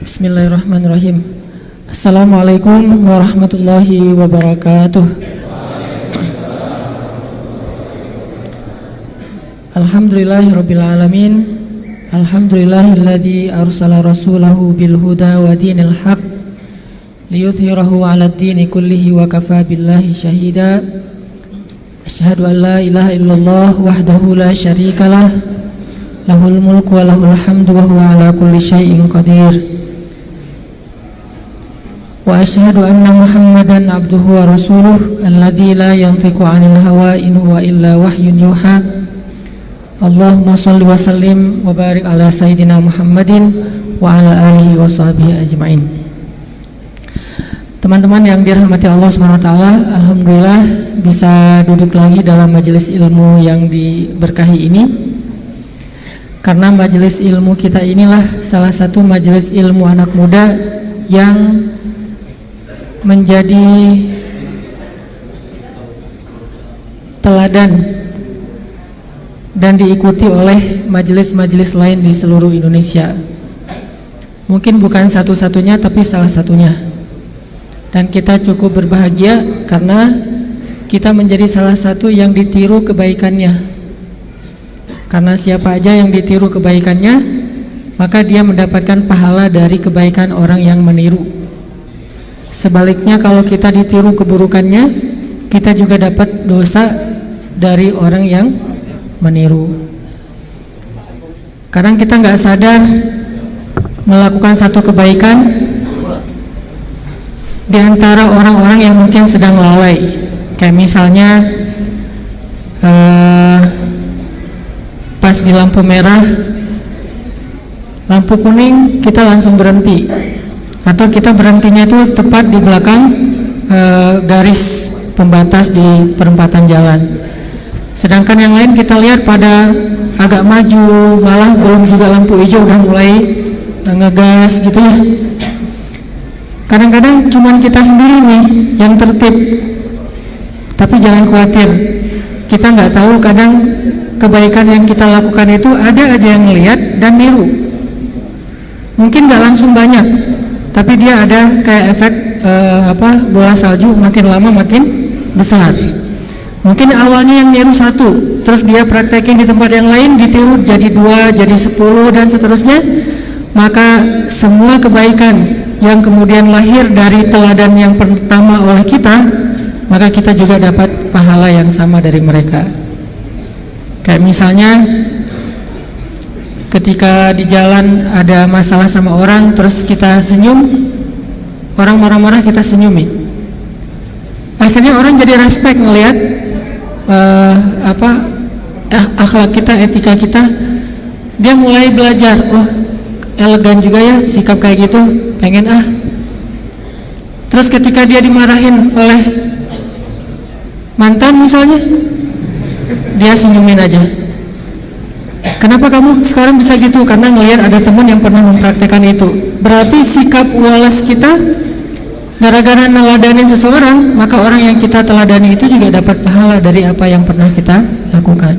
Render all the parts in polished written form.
Bismillahirrahmanirrahim. Assalamualaikum warahmatullahi wabarakatuh. Alhamdulillahirabbil alamin. Alhamdulillahilladzi arsala rasulahu bil huda wa dinil haq liyudhhirahu 'alad dini kullihi wa kafaa billahi syahida. Asyhadu an la ilaha illallah wahdahu la syarikalah, lahul mulku wa lahul hamdu wa huwa 'ala kulli syai'in qadir. Wa asyhadu anna Muhammadan abduhu wa rasuluh alladzi la yantiqu 'anil hawa in huwa illa wahyun yuha. Allahumma shalli wa sallim wa barik ala sayyidina Muhammadin wa ala alihi wa sahbihi ajmain. Teman-teman yang dirahmati Allah SWT, alhamdulillah bisa duduk lagi dalam majelis ilmu yang diberkahi ini. Karena majelis ilmu kita inilah salah satu majelis ilmu anak muda yang menjadi teladan dan diikuti oleh majelis-majelis lain di seluruh Indonesia. Mungkin bukan satu-satunya, tapi salah satunya. Dan kita cukup berbahagia karena kita menjadi salah satu yang ditiru kebaikannya. Karena siapa aja yang ditiru kebaikannya, maka dia mendapatkan pahala dari kebaikan orang yang meniru. Sebaliknya kalau kita ditiru keburukannya, kita juga dapat dosa dari orang yang meniru. Kadang kita nggak sadar melakukan satu kebaikan di antara orang-orang yang mungkin sedang lalai. Kayak misalnya pas di lampu merah, lampu kuning kita langsung berhenti, atau kita berhentinya itu tepat di belakang garis pembatas di perempatan jalan. Sedangkan yang lain kita lihat pada agak maju, malah belum juga lampu hijau udah mulai ngegas gitu ya. Kadang-kadang cuman kita sendiri nih yang tertib. Tapi jangan khawatir, kita nggak tahu kadang kebaikan yang kita lakukan itu ada aja yang ngelihat dan niru. Mungkin nggak langsung banyak, tapi dia ada kayak efek bola salju, makin lama makin besar. Mungkin awalnya yang niru satu, terus dia praktekin di tempat yang lain, ditiru jadi 2, jadi 10 dan seterusnya. Maka semua kebaikan yang kemudian lahir dari teladan yang pertama oleh kita, maka kita juga dapat pahala yang sama dari mereka. Kayak misalnya ketika di jalan ada masalah sama orang, terus kita senyum, orang marah-marah kita senyumin, akhirnya orang jadi respect ngelihat akhlak kita, etika kita. Dia mulai belajar, oh elegan juga ya sikap kayak gitu, pengen Terus ketika dia dimarahin oleh mantan misalnya, dia senyumin aja. Kenapa kamu sekarang bisa gitu? Karena ngelihat ada teman yang pernah mempraktekkan itu. Berarti sikap walas kita gara-gara neladanin seseorang, maka orang yang kita teladani itu juga dapat pahala dari apa yang pernah kita lakukan.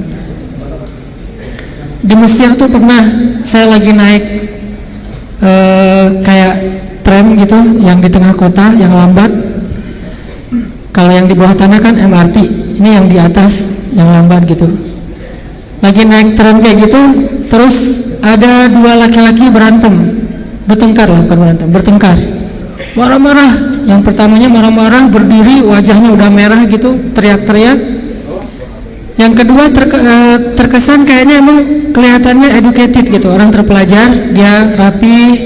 Di Mesir tuh pernah saya lagi naik kayak tram gitu yang di tengah kota yang lambat. Kalau yang di bawah tanah kan MRT, ini yang di atas yang lambat gitu. Lagi naik tram kayak gitu, terus ada 2 laki-laki berantem, bertengkar lah, bukan berantem, bertengkar, marah-marah. Yang pertamanya marah-marah, berdiri, wajahnya udah merah gitu, teriak-teriak. Yang kedua terkesan kayaknya emang kelihatannya educated gitu, orang terpelajar, dia rapi.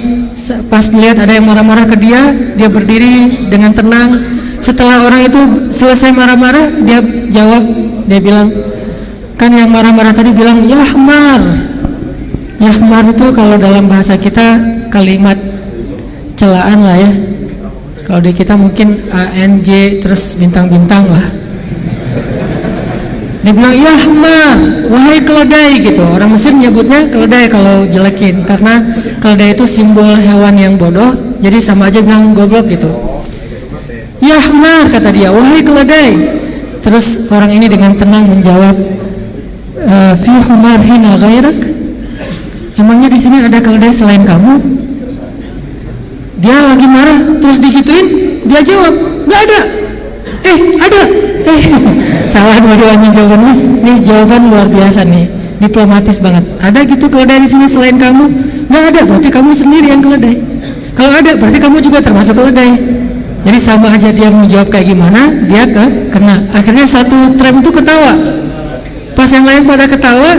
Pas lihat ada yang marah-marah ke dia, dia berdiri dengan tenang. Setelah orang itu selesai marah-marah, dia jawab, dia bilang, kan yang marah-marah tadi bilang yahmar. Yahmar itu kalau dalam bahasa kita kalimat celaan lah ya. Kalau di kita mungkin ANJ terus bintang-bintang lah. Dia bilang yahmar, wahai keledai gitu. Orang Mesir nyebutnya keledai kalau jelekin, karena keledai itu simbol hewan yang bodoh, jadi sama aja bilang goblok gitu. Yahmar kata dia, wahai keledai. Terus orang ini dengan tenang menjawab, fi humar hina ghairak, emangnya di sini ada keledai selain kamu? Dia lagi marah, terus digituin, dia jawab, nggak ada. Ada. Salah dua-duanya jawabannya. Ini jawaban luar biasa nih, diplomatis banget. Ada gitu keledai di sini selain kamu? Nggak ada, berarti kamu sendiri yang keledai. Kalau ada, berarti kamu juga termasuk keledai. Jadi sama aja dia menjawab kayak gimana, dia kena. Akhirnya satu tram itu ketawa. Pas yang lain pada ketawa,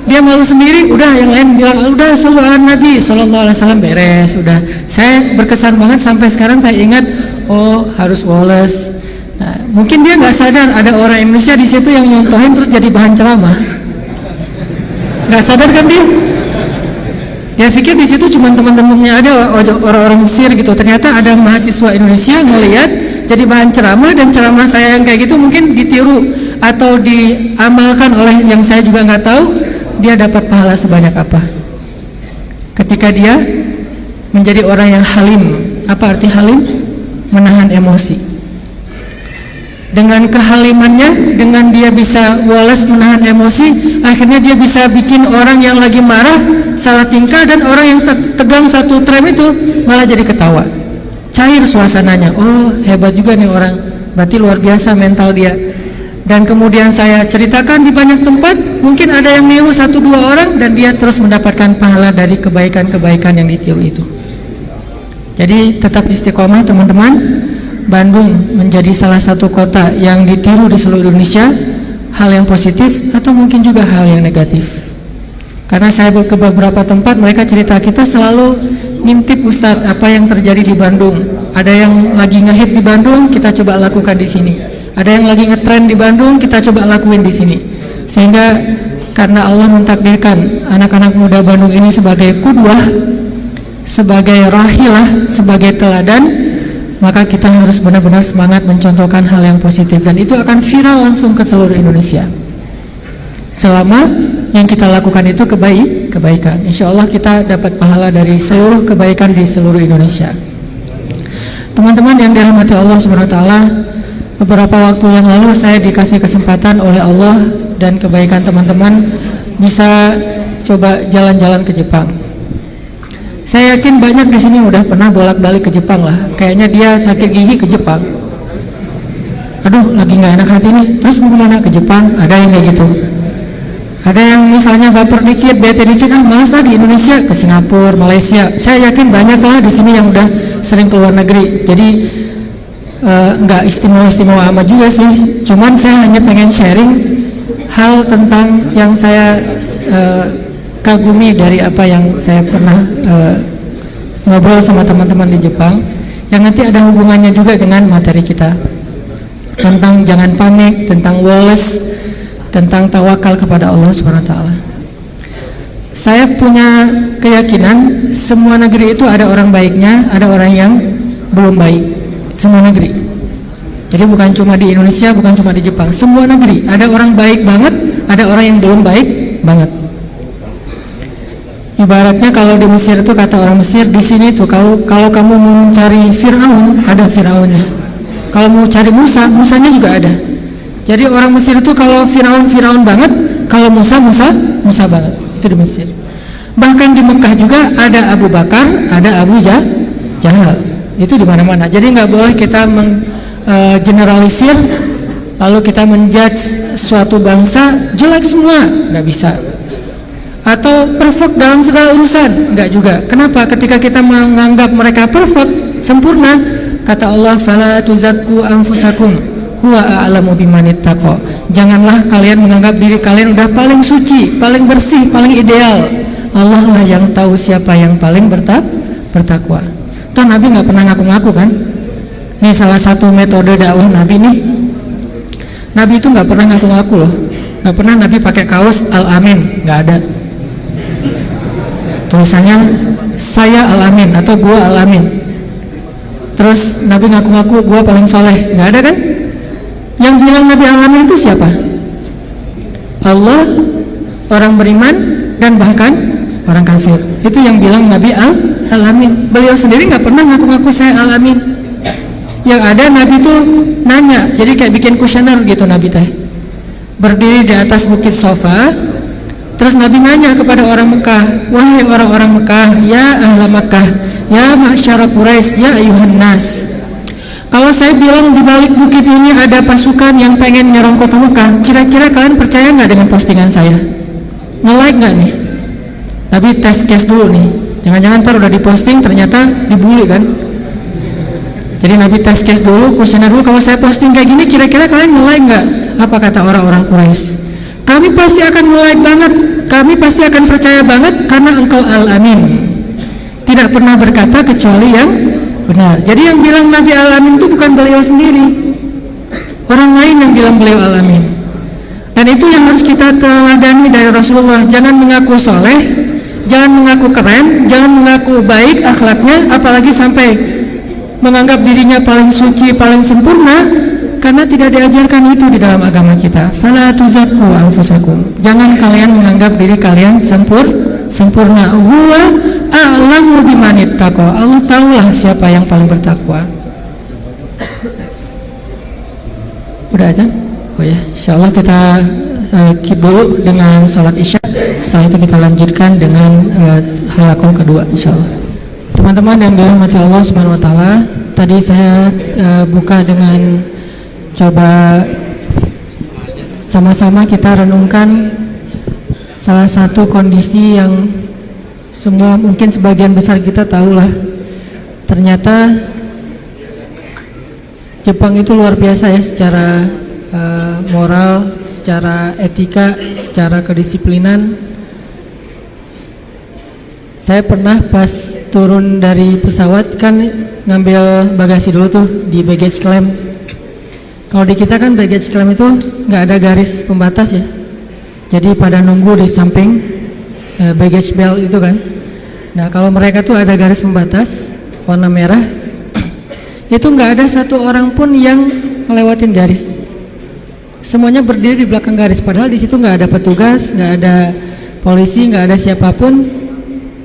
dia malu sendiri. Udah, yang lain bilang, udah sallu ala Nabi sallallahu alaihi wasallam, beres. Udah. Saya berkesan banget sampai sekarang saya ingat, oh harus Wallace. Nah, mungkin dia nggak sadar ada orang Indonesia di situ yang nyontohin terus jadi bahan ceramah. Nggak sadar kan dia? Dia pikir di situ cuma teman-temannya ada orang-orang Mesir gitu. Ternyata ada mahasiswa Indonesia ngelihat jadi bahan ceramah, dan ceramah saya yang kayak gitu mungkin ditiru atau diamalkan oleh yang saya juga nggak tahu. Dia dapat pahala sebanyak apa ketika dia menjadi orang yang halim. Apa arti halim? Menahan emosi. Dengan kehalimannya, dengan dia bisa walas menahan emosi, akhirnya dia bisa bikin orang yang lagi marah salah tingkah, dan orang yang tegang satu tram itu malah jadi ketawa, cair suasananya. Oh hebat juga nih orang, berarti luar biasa mental dia. Dan kemudian saya ceritakan di banyak tempat, mungkin ada yang niru 1-2 orang, dan dia terus mendapatkan pahala dari kebaikan-kebaikan yang ditiru itu. Jadi tetap istiqomah teman-teman. Bandung menjadi salah satu kota yang ditiru di seluruh Indonesia, hal yang positif atau mungkin juga hal yang negatif. Karena saya ke beberapa tempat, mereka cerita kita selalu ngintip Ustadz apa yang terjadi di Bandung. Ada yang lagi ngehit di Bandung, kita coba lakukan di sini. Ada yang lagi ngetrend di Bandung, kita coba lakuin di sini. Sehingga karena Allah mentakdirkan anak-anak muda Bandung ini sebagai qudwah, sebagai rahilah, sebagai teladan, maka kita harus benar-benar semangat mencontohkan hal yang positif, dan itu akan viral langsung ke seluruh Indonesia. Selama yang kita lakukan itu kebaikan, insya Allah kita dapat pahala dari seluruh kebaikan di seluruh Indonesia. Teman-teman yang dirahmati Allah Subhanahu wa taala, beberapa waktu yang lalu saya dikasih kesempatan oleh Allah dan kebaikan teman-teman bisa coba jalan-jalan ke Jepang. Saya yakin banyak di sini udah pernah bolak-balik ke Jepang lah. Kayaknya dia sakit gigi ke Jepang. Aduh, lagi nggak enak hati nih. Terus mau kemana? Ke Jepang? Ada yang kayak gitu. Ada yang misalnya baper dikit, bete dikit, malas lah di Indonesia, ke Singapura, Malaysia. Saya yakin banyak lah di sini yang udah sering keluar negeri. Jadi nggak istimewa amat juga sih. Cuman saya hanya pengen sharing hal tentang yang saya kagumi dari apa yang saya pernah ngobrol sama teman-teman di Jepang, yang nanti ada hubungannya juga dengan materi kita tentang jangan panik, tentang wallace, tentang tawakal kepada Allah Subhanahu wa taala. Saya punya keyakinan semua negeri itu ada orang baiknya, ada orang yang belum baik. Semua negeri. Jadi bukan cuma di Indonesia, bukan cuma di Jepang, semua negeri ada orang baik banget, ada orang yang belum baik banget. Ibaratnya kalau di Mesir itu kata orang Mesir, di sini tuh kalau kamu mau cari Fir'aun, ada Fir'aunnya. Kalau mau cari Musa, Musanya juga ada. Jadi orang Mesir itu kalau Fir'aun banget, kalau Musa banget. Itu di Mesir. Bahkan di Mekah juga ada Abu Bakar, ada Abu Jahal. Itu di mana-mana. Jadi nggak boleh kita generalisir, lalu kita menjudge suatu bangsa jelek semua, nggak bisa. Atau perfect dalam segala urusan, enggak juga. Kenapa? Ketika kita menganggap mereka perfect, sempurna, kata Allah, fala tuzakku anfusakum huwa a'lamu bimanittaqo. Janganlah kalian menganggap diri kalian udah paling suci, paling bersih, paling ideal. Allah lah yang tahu siapa yang paling bertakwa. Toh Nabi nggak pernah ngaku-ngaku kan? Ini salah satu metode dakwah Nabi nih. Nabi itu nggak pernah ngaku-ngaku loh. Nggak pernah Nabi pakai kaos Al-Amin, nggak ada. Tulisannya saya Al-Amin atau gua Al-Amin. Terus Nabi ngaku-ngaku gua paling soleh, nggak ada kan? Yang bilang Nabi Al-Amin itu siapa? Allah, orang beriman, dan bahkan orang kafir. Itu yang bilang Nabi Al-Amin. Beliau sendiri nggak pernah ngaku-ngaku saya Al-Amin. Yang ada Nabi itu nanya, jadi kayak bikin kuesioner gitu Nabi teh. Berdiri di atas bukit Sofa, Terus Nabi nanya kepada orang Mekah, wahai orang-orang Mekah, ya ahla Mekah, ya ma'syara Quraisy, ya ayuhan nas. Kalau saya bilang di balik bukit ini ada pasukan yang pengen nyerang kota Mekah, kira-kira kalian percaya nggak dengan postingan saya? Nge-like nggak nih? Tapi tes case dulu nih. Jangan-jangan ntar udah diposting ternyata dibully kan? Jadi Nabi tes case dulu, kuesioner dulu. Kalau saya posting kayak gini, kira-kira kalian nge-like nggak? Apa kata orang-orang Quraisy? Kami pasti akan nge-like banget. Kami pasti akan percaya banget karena engkau Al-Amin. Tidak pernah berkata kecuali yang benar. Jadi yang bilang Nabi Al-Amin itu bukan beliau sendiri, orang lain yang bilang beliau Al-Amin. Dan itu yang harus kita teladani dari Rasulullah. Jangan mengaku soleh, jangan mengaku keren, jangan mengaku baik akhlaknya, apalagi sampai menganggap dirinya paling suci, paling sempurna, karena tidak diajarkan itu di dalam agama kita. Fala tuzakku anfusakum. Jangan kalian menganggap diri kalian sempurna. Huwa a'lamu bimanit taqwa. Allah tahulah siapa yang paling bertakwa. Udah aja? Oh ya, insyaallah kita keep dulu dengan sholat isya. Setelah itu kita lanjutkan dengan halaqah kedua insyaallah. Teman-teman yang dirahmati Allah Subhanahu wa taala, tadi saya buka dengan coba sama-sama kita renungkan salah satu kondisi yang semua mungkin sebagian besar kita tahulah. Ternyata Jepang itu luar biasa ya, secara moral, secara etika, secara kedisiplinan. Saya pernah pas turun dari pesawat kan ngambil bagasi dulu tuh di baggage claim. Kalau di kita kan baggage claim itu nggak ada garis pembatas ya, jadi pada nunggu di samping baggage belt itu kan. Nah kalau mereka tuh ada garis pembatas warna merah, itu nggak ada satu orang pun yang ngelewatin garis. Semuanya berdiri di belakang garis, padahal di situ nggak ada petugas, nggak ada polisi, nggak ada siapapun.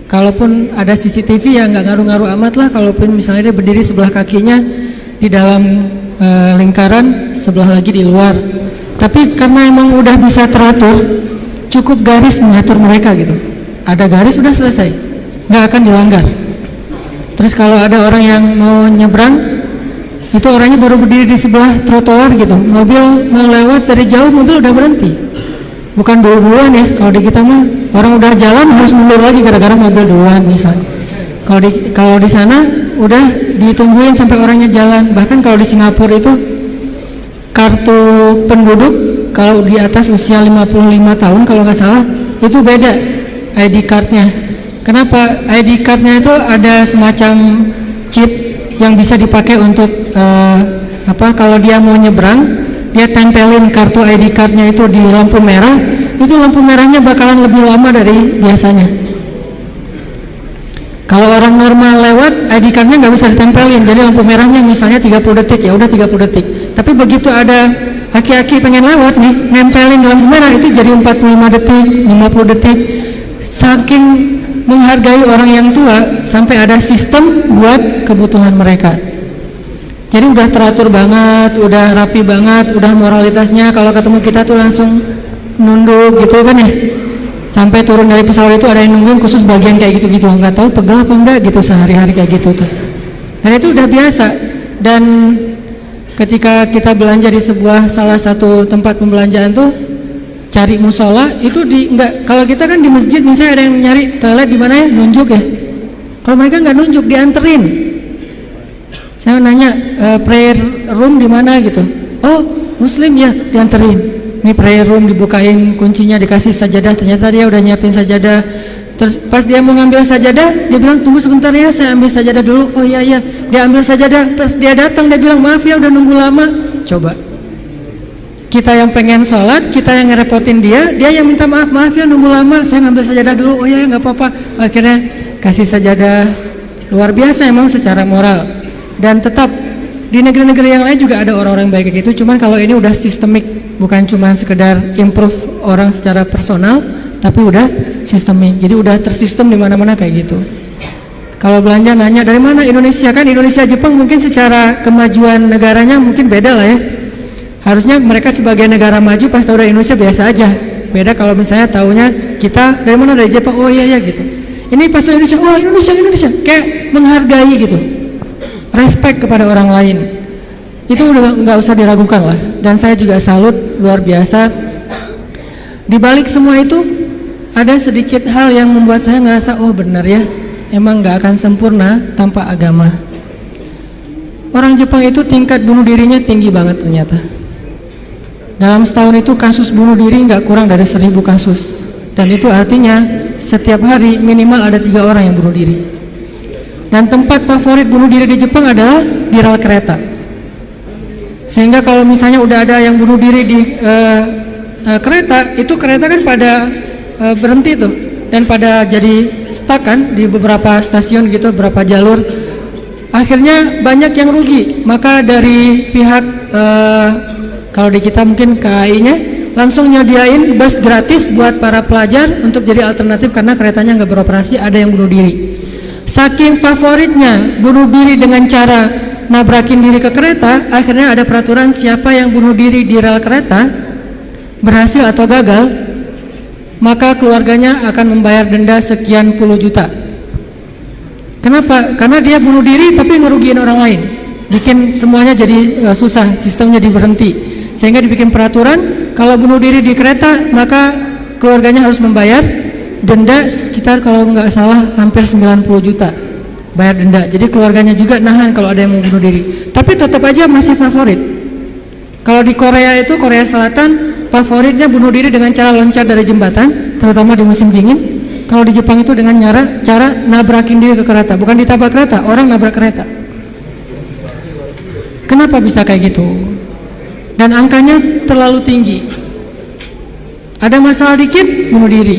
Kalaupun ada CCTV ya nggak ngaruh-ngaruh amat lah. Kalaupun misalnya dia berdiri sebelah kakinya di dalam lingkaran, sebelah lagi di luar. Tapi karena emang udah bisa teratur, cukup garis mengatur mereka gitu. Ada garis udah selesai, nggak akan dilanggar. Terus kalau ada orang yang mau nyebrang, itu orangnya baru berdiri di sebelah trotoar gitu. Mobil mau lewat dari jauh, mobil udah berhenti. Bukan duluan ya. Kalau di kita mah orang udah jalan harus mundur lagi gara-gara mobil duluan misalnya. Kalau di sana udah ditungguin sampai orangnya jalan. Bahkan kalau di Singapura itu kartu penduduk kalau di atas usia 55 tahun kalau nggak salah itu beda ID cardnya. Kenapa? ID cardnya itu ada semacam chip yang bisa dipakai untuk kalau dia mau nyebrang, dia tempelin kartu ID cardnya itu di lampu merah, itu lampu merahnya bakalan lebih lama dari biasanya. Kalau orang normal lewat, ID card-nya nggak bisa ditempelin, jadi lampu merahnya misalnya 30 detik, ya udah 30 detik. Tapi begitu ada aki-aki pengen lewat nih, nempelin di lampu merah itu jadi 45 detik, 50 detik. Saking menghargai orang yang tua, sampai ada sistem buat kebutuhan mereka. Jadi udah teratur banget, udah rapi banget, udah moralitasnya. Kalau ketemu kita tuh langsung nunduk gitu kan ya. Sampai turun dari pesawat itu ada yang nungguin khusus bagian kayak gitu-gitu, nggak tahu pegal apa enggak gitu sehari-hari kayak gitu tuh. Dan itu udah biasa. Dan ketika kita belanja di salah satu tempat pembelanjaan tuh cari musola itu kalau kita kan di masjid misalnya ada yang nyari toilet di mana ya, nunjuk ya. Kalau mereka nggak nunjuk, dianterin. Saya nanya prayer room di mana gitu. Oh Muslim ya, dianterin. Ini prayer room, dibukain kuncinya, dikasih sajadah. Ternyata dia udah nyiapin sajadah. Terus pas dia mau ngambil sajadah, dia bilang tunggu sebentar ya, saya ambil sajadah dulu. Oh iya, dia ambil sajadah. Pas dia datang dia bilang maaf ya udah nunggu lama. Coba kita yang pengen sholat, kita yang ngerepotin dia yang minta maaf ya nunggu lama, saya ngambil sajadah dulu. Oh iya nggak apa-apa. Akhirnya kasih sajadah. Luar biasa emang secara moral. Dan tetap di negeri-negeri yang lain juga ada orang-orang baik kayak gitu. Cuman kalau ini udah sistemik, bukan cuma sekedar improve orang secara personal, tapi udah sistemik. Jadi udah tersistem di mana-mana kayak gitu. Kalau belanja nanya dari mana, Indonesia kan, Indonesia Jepang mungkin secara kemajuan negaranya mungkin beda lah ya. Harusnya mereka sebagai negara maju pas tahu dari Indonesia biasa aja. Beda kalau misalnya taunya kayak kita dari mana, dari Jepang, oh iya gitu. Ini pastor Indonesia, oh Indonesia, kayak menghargai gitu, respect kepada orang lain. Itu udah nggak usah diragukan lah. Dan saya juga salut luar biasa. Di balik semua itu ada sedikit hal yang membuat saya ngerasa, oh benar ya, emang nggak akan sempurna tanpa agama. Orang Jepang itu tingkat bunuh dirinya tinggi banget ternyata. Dalam setahun itu kasus bunuh diri nggak kurang dari 1000 kasus. Dan itu artinya setiap hari minimal ada 3 orang yang bunuh diri. Dan tempat favorit bunuh diri di Jepang adalah di rel kereta. Sehingga kalau misalnya udah ada yang bunuh diri di kereta, itu kereta kan pada berhenti tuh, dan pada jadi stuck kan di beberapa stasiun gitu, beberapa jalur. Akhirnya banyak yang rugi. Maka dari pihak kalau di kita mungkin KAI-nya langsung nyediain bus gratis buat para pelajar untuk jadi alternatif karena keretanya nggak beroperasi, ada yang bunuh diri. Saking favoritnya bunuh diri dengan cara nabrakin diri ke kereta, akhirnya ada peraturan siapa yang bunuh diri di rel kereta, berhasil atau gagal, maka keluarganya akan membayar denda sekian puluh juta. Kenapa? Karena dia bunuh diri tapi ngerugiin orang lain, bikin semuanya jadi susah, sistemnya diberhenti. Sehingga dibikin peraturan kalau bunuh diri di kereta maka keluarganya harus membayar denda sekitar kalau nggak salah hampir 90 juta bayar denda. Jadi keluarganya juga nahan kalau ada yang mau bunuh diri. Tapi tetap aja masih favorit. Kalau di Korea itu, Korea Selatan, favoritnya bunuh diri dengan cara loncat dari jembatan, terutama di musim dingin. Kalau di Jepang itu dengan cara nabrakin diri ke kereta, bukan ditabrak kereta, orang nabrak kereta. Kenapa bisa kayak gitu? Dan angkanya terlalu tinggi. Ada masalah dikit bunuh diri.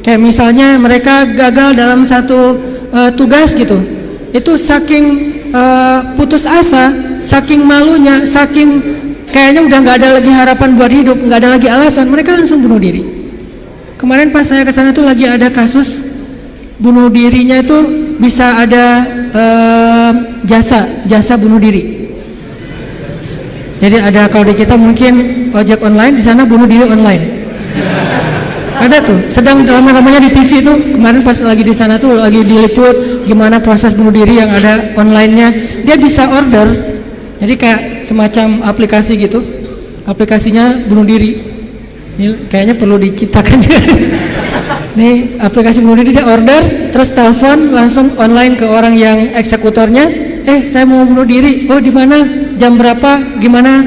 Kayak misalnya mereka gagal dalam satu tugas gitu. Itu saking putus asa, saking malunya, saking kayaknya udah nggak ada lagi harapan buat hidup, nggak ada lagi alasan, mereka langsung bunuh diri. Kemarin pas saya kesana tuh lagi ada kasus bunuh dirinya itu bisa ada jasa bunuh diri. Jadi ada, kalau di kita mungkin ojek online, di sana bunuh diri online. Ada tuh, sedang ramai-ramainya di TV tuh. Kemarin pas lagi di sana tuh lagi diliput gimana proses bunuh diri yang ada online-nya. Dia bisa order. Jadi kayak semacam aplikasi gitu. Aplikasinya bunuh diri. Ini kayaknya perlu diciptakan juga. Nih aplikasi bunuh diri, dia order, terus telepon langsung online ke orang yang eksekutornya. Saya mau bunuh diri. Oh di mana? Jam berapa? Gimana?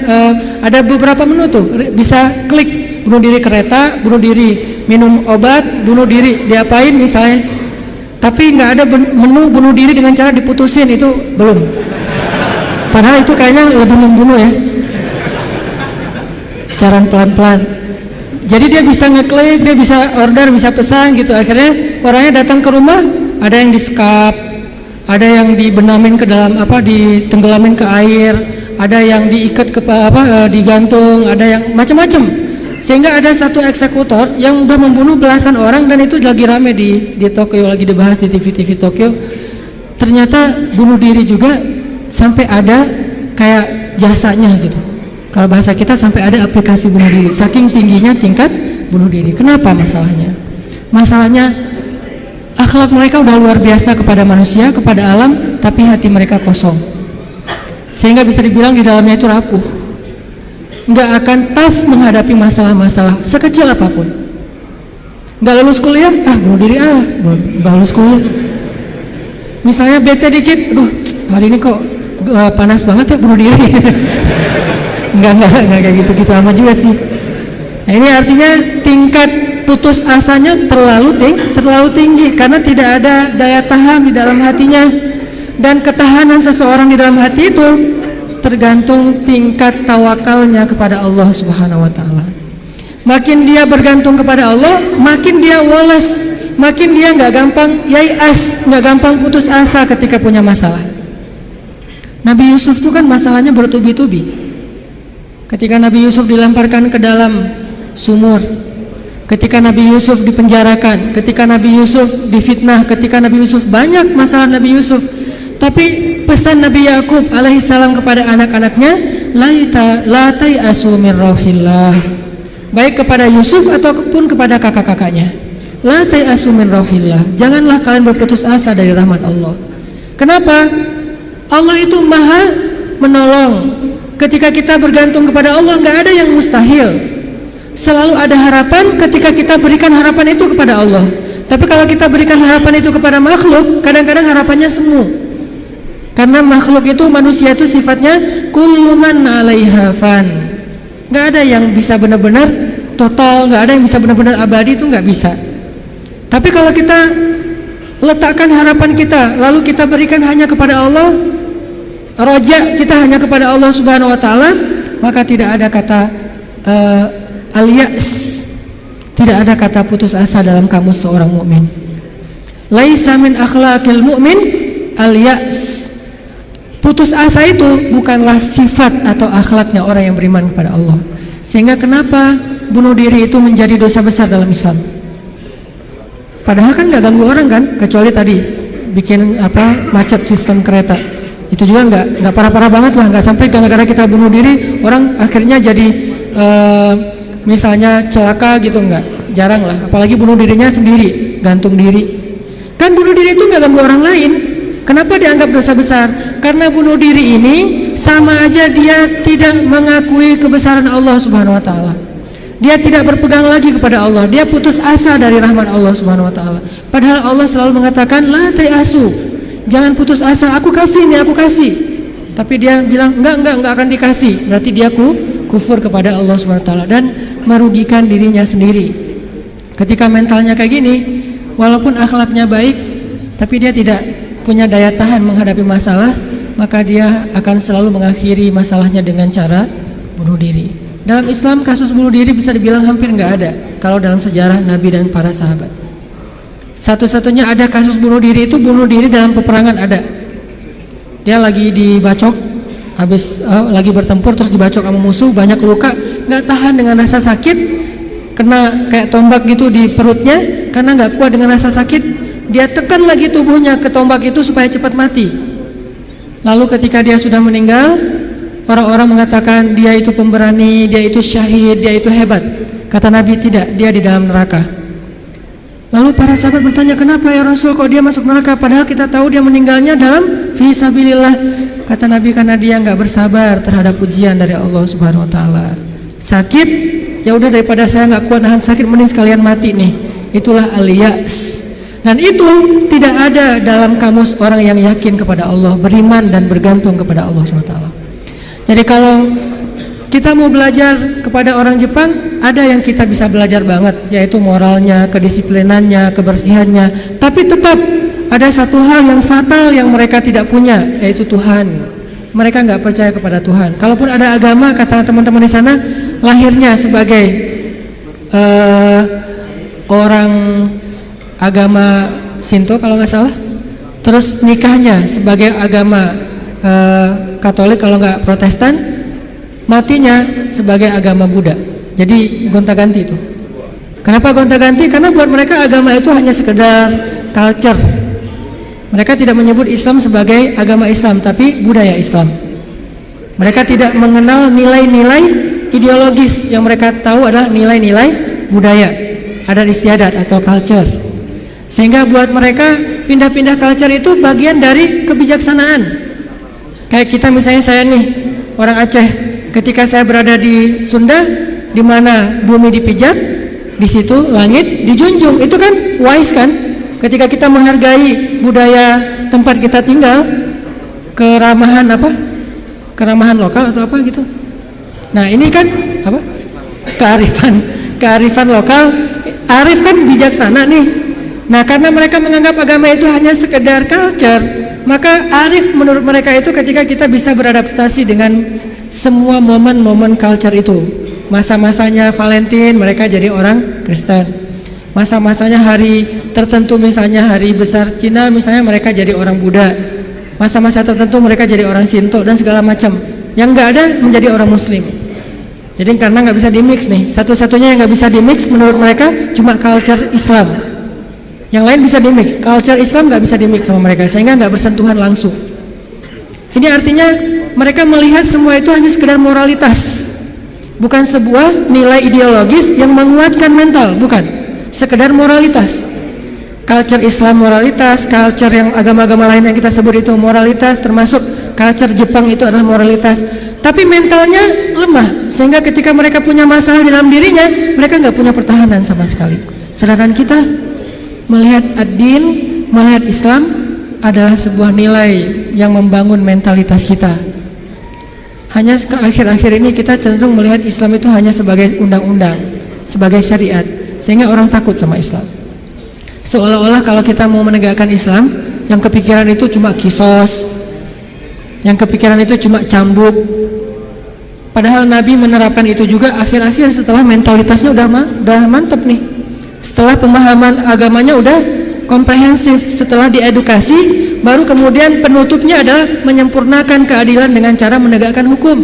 Ada beberapa menu tuh. Bisa klik bunuh diri kereta, bunuh diri minum obat, bunuh diri diapain misalnya. Tapi nggak ada menu bunuh diri dengan cara diputusin, itu belum. Padahal itu kayaknya lebih membunuh ya. Secara pelan-pelan. Jadi dia bisa ngeklik, dia bisa order, bisa pesan gitu. Akhirnya orangnya datang ke rumah, ada yang di-skap, ada yang dibenamin ke dalam ditenggelamin ke air, ada yang diikat ke digantung, ada yang macam-macam. Sehingga ada satu eksekutor yang udah membunuh belasan orang, dan itu lagi rame di Tokyo, lagi dibahas di TV Tokyo. Ternyata bunuh diri juga sampai ada kayak jasanya gitu. Kalau bahasa kita sampai ada aplikasi bunuh diri, saking tingginya tingkat bunuh diri. Kenapa masalahnya? Masalahnya akhlak mereka udah luar biasa kepada manusia, kepada alam, tapi hati mereka kosong. Sehingga bisa dibilang di dalamnya itu rapuh. Nggak akan tough menghadapi masalah-masalah sekecil apapun. Nggak lulus kuliah, bunuh diri, nggak lulus kuliah. Misalnya bete dikit, hari ini kok panas banget ya, bunuh diri. Enggak kayak gitu amat juga sih. Nah, ini artinya tingkat putus asanya terlalu tinggi karena tidak ada daya tahan di dalam hatinya. Dan ketahanan seseorang di dalam hati itu tergantung tingkat tawakalnya kepada Allah Subhanahu wa taala. Makin dia bergantung kepada Allah, makin dia woles, makin dia nggak gampang yai'as, nggak gampang putus asa ketika punya masalah. Nabi Yusuf itu kan masalahnya bertubi-tubi. Ketika Nabi Yusuf dilemparkan ke dalam sumur, ketika Nabi Yusuf dipenjarakan, ketika Nabi Yusuf difitnah, ketika Nabi Yusuf, banyak masalah Nabi Yusuf. Tapi pesan Nabi Yakub alaihissalam kepada anak-anaknya, la tai'asu min rauhillah, baik kepada Yusuf ataupun kepada kakak-kakaknya. La tayasu min rauhillah. Janganlah kalian berputus asa dari rahmat Allah. Kenapa? Allah itu maha menolong. Ketika kita bergantung kepada Allah, nggak ada yang mustahil. Selalu ada harapan ketika kita berikan harapan itu kepada Allah. Tapi kalau kita berikan harapan itu kepada makhluk, kadang-kadang harapannya semu. Karena makhluk itu, manusia itu sifatnya kullu man 'alaiha fan. Nggak ada yang bisa benar-benar total, nggak ada yang bisa benar-benar abadi, itu nggak bisa. Tapi kalau kita letakkan harapan kita, lalu kita berikan hanya kepada Allah, roja kita hanya kepada Allah Subhanahu wa taala, maka tidak ada kata al-ya's, tidak ada kata putus asa dalam kamus seorang mukmin. Laisa min akhlaqil mu'min al-ya's. Putus asa itu bukanlah sifat atau akhlaknya orang yang beriman kepada Allah. Sehingga kenapa bunuh diri itu menjadi dosa besar dalam Islam? Padahal kan nggak ganggu orang kan, kecuali tadi bikin macet sistem kereta. Itu juga nggak parah-parah banget lah, nggak sampai gara-gara kita bunuh diri orang akhirnya jadi misalnya celaka gitu, nggak, jarang lah. Apalagi bunuh dirinya sendiri, gantung diri. Kan bunuh diri itu nggak ganggu orang lain. Kenapa dianggap dosa besar? Karena bunuh diri ini sama aja dia tidak mengakui kebesaran Allah Subhanahu wa taala. Dia tidak berpegang lagi kepada Allah. Dia putus asa dari rahmat Allah Subhanahu wa taala. Padahal Allah selalu mengatakan la tayasu. Jangan putus asa, aku kasih nih, aku kasih. Tapi dia bilang enggak akan dikasih. Berarti dia kufur kepada Allah Subhanahu wa taala dan merugikan dirinya sendiri. Ketika mentalnya kayak gini, walaupun akhlaknya baik, tapi dia tidak punya daya tahan menghadapi masalah, maka dia akan selalu mengakhiri masalahnya dengan cara bunuh diri. Dalam Islam kasus bunuh diri bisa dibilang hampir nggak ada kalau dalam sejarah Nabi dan para sahabat. Satu-satunya ada kasus bunuh diri itu bunuh diri dalam peperangan ada. Dia lagi dibacok, habis lagi bertempur terus dibacok sama musuh, banyak luka, nggak tahan dengan rasa sakit, kena kayak tombak gitu di perutnya, karena nggak kuat dengan rasa sakit, dia tekan lagi tubuhnya ke tombak itu supaya cepat mati. Lalu ketika dia sudah meninggal, orang-orang mengatakan dia itu pemberani, dia itu syahid, dia itu hebat. Kata Nabi tidak, dia di dalam neraka. Lalu para sahabat bertanya, kenapa ya Rasul kok dia masuk neraka? Padahal kita tahu dia meninggalnya dalam fisabilillah. Kata Nabi karena dia nggak bersabar terhadap ujian dari Allah Subhanahu wa taala. Sakit, ya udah daripada saya nggak kuat nahan sakit, mending sekalian mati nih. Itulah al-ya's. Dan itu tidak ada dalam kamus orang yang yakin kepada Allah, beriman dan bergantung kepada Allah Subhanahu wa taala. Jadi kalau kita mau belajar kepada orang Jepang, ada yang kita bisa belajar banget, yaitu moralnya, kedisiplinannya, kebersihannya. Tapi tetap ada satu hal yang fatal yang mereka tidak punya, yaitu Tuhan. Mereka nggak percaya kepada Tuhan. Kalaupun ada agama, kata teman-teman di sana, lahirnya sebagai orang agama Shinto kalau nggak salah, terus nikahnya sebagai agama Katolik kalau nggak Protestan, matinya sebagai agama Buddha. Jadi gonta-ganti itu. Kenapa gonta-ganti? Karena buat mereka agama itu hanya sekedar culture. Mereka tidak menyebut Islam sebagai agama Islam, tapi budaya Islam. Mereka tidak mengenal nilai-nilai ideologis. Yang mereka tahu adalah nilai-nilai budaya, adat istiadat atau culture. Sehingga buat mereka pindah-pindah culture itu bagian dari kebijaksanaan. Kayak kita misalnya, saya nih orang Aceh, ketika saya berada di Sunda, di mana bumi dipijak, di situ langit dijunjung. Itu kan wise kan? Ketika kita menghargai budaya tempat kita tinggal, keramahan keramahan lokal atau apa gitu. Nah ini kan apa? Kearifan lokal. Arif kan bijaksana nih. Nah karena mereka menganggap agama itu hanya sekedar culture, maka arif menurut mereka itu ketika kita bisa beradaptasi dengan semua momen-momen culture itu. Masa-masanya Valentine mereka jadi orang Kristen. Masa-masanya hari tertentu misalnya hari besar Cina misalnya mereka jadi orang Buddha. Masa-masa tertentu mereka jadi orang Shinto dan segala macam. Yang nggak ada menjadi orang Muslim. Jadi karena nggak bisa dimix nih. Satu-satunya yang nggak bisa dimix menurut mereka cuma culture Islam. Yang lain bisa dimix, culture Islam nggak bisa dimix sama mereka, sehingga nggak bersentuhan langsung. Ini artinya mereka melihat semua itu hanya sekedar moralitas, bukan sebuah nilai ideologis yang menguatkan mental, bukan. sekedar moralitas. Culture Islam moralitas, culture yang agama-agama lain yang kita sebut itu moralitas, termasuk culture Jepang itu adalah moralitas. Tapi mentalnya lemah, sehingga ketika mereka punya masalah dalam dirinya, mereka nggak punya pertahanan sama sekali. Sedangkan kita melihat ad-din, melihat Islam adalah sebuah nilai yang membangun mentalitas kita. Hanya ke akhir-akhir ini kita cenderung melihat Islam itu hanya sebagai undang-undang, sebagai syariat, sehingga orang takut sama Islam. Seolah-olah kalau kita mau menegakkan Islam, yang kepikiran itu cuma kisos, yang kepikiran itu cuma cambuk. Padahal Nabi menerapkan itu juga akhir-akhir setelah mentalitasnya udah mantep nih. Setelah pemahaman agamanya udah komprehensif, setelah diedukasi, baru kemudian penutupnya adalah menyempurnakan keadilan dengan cara menegakkan hukum.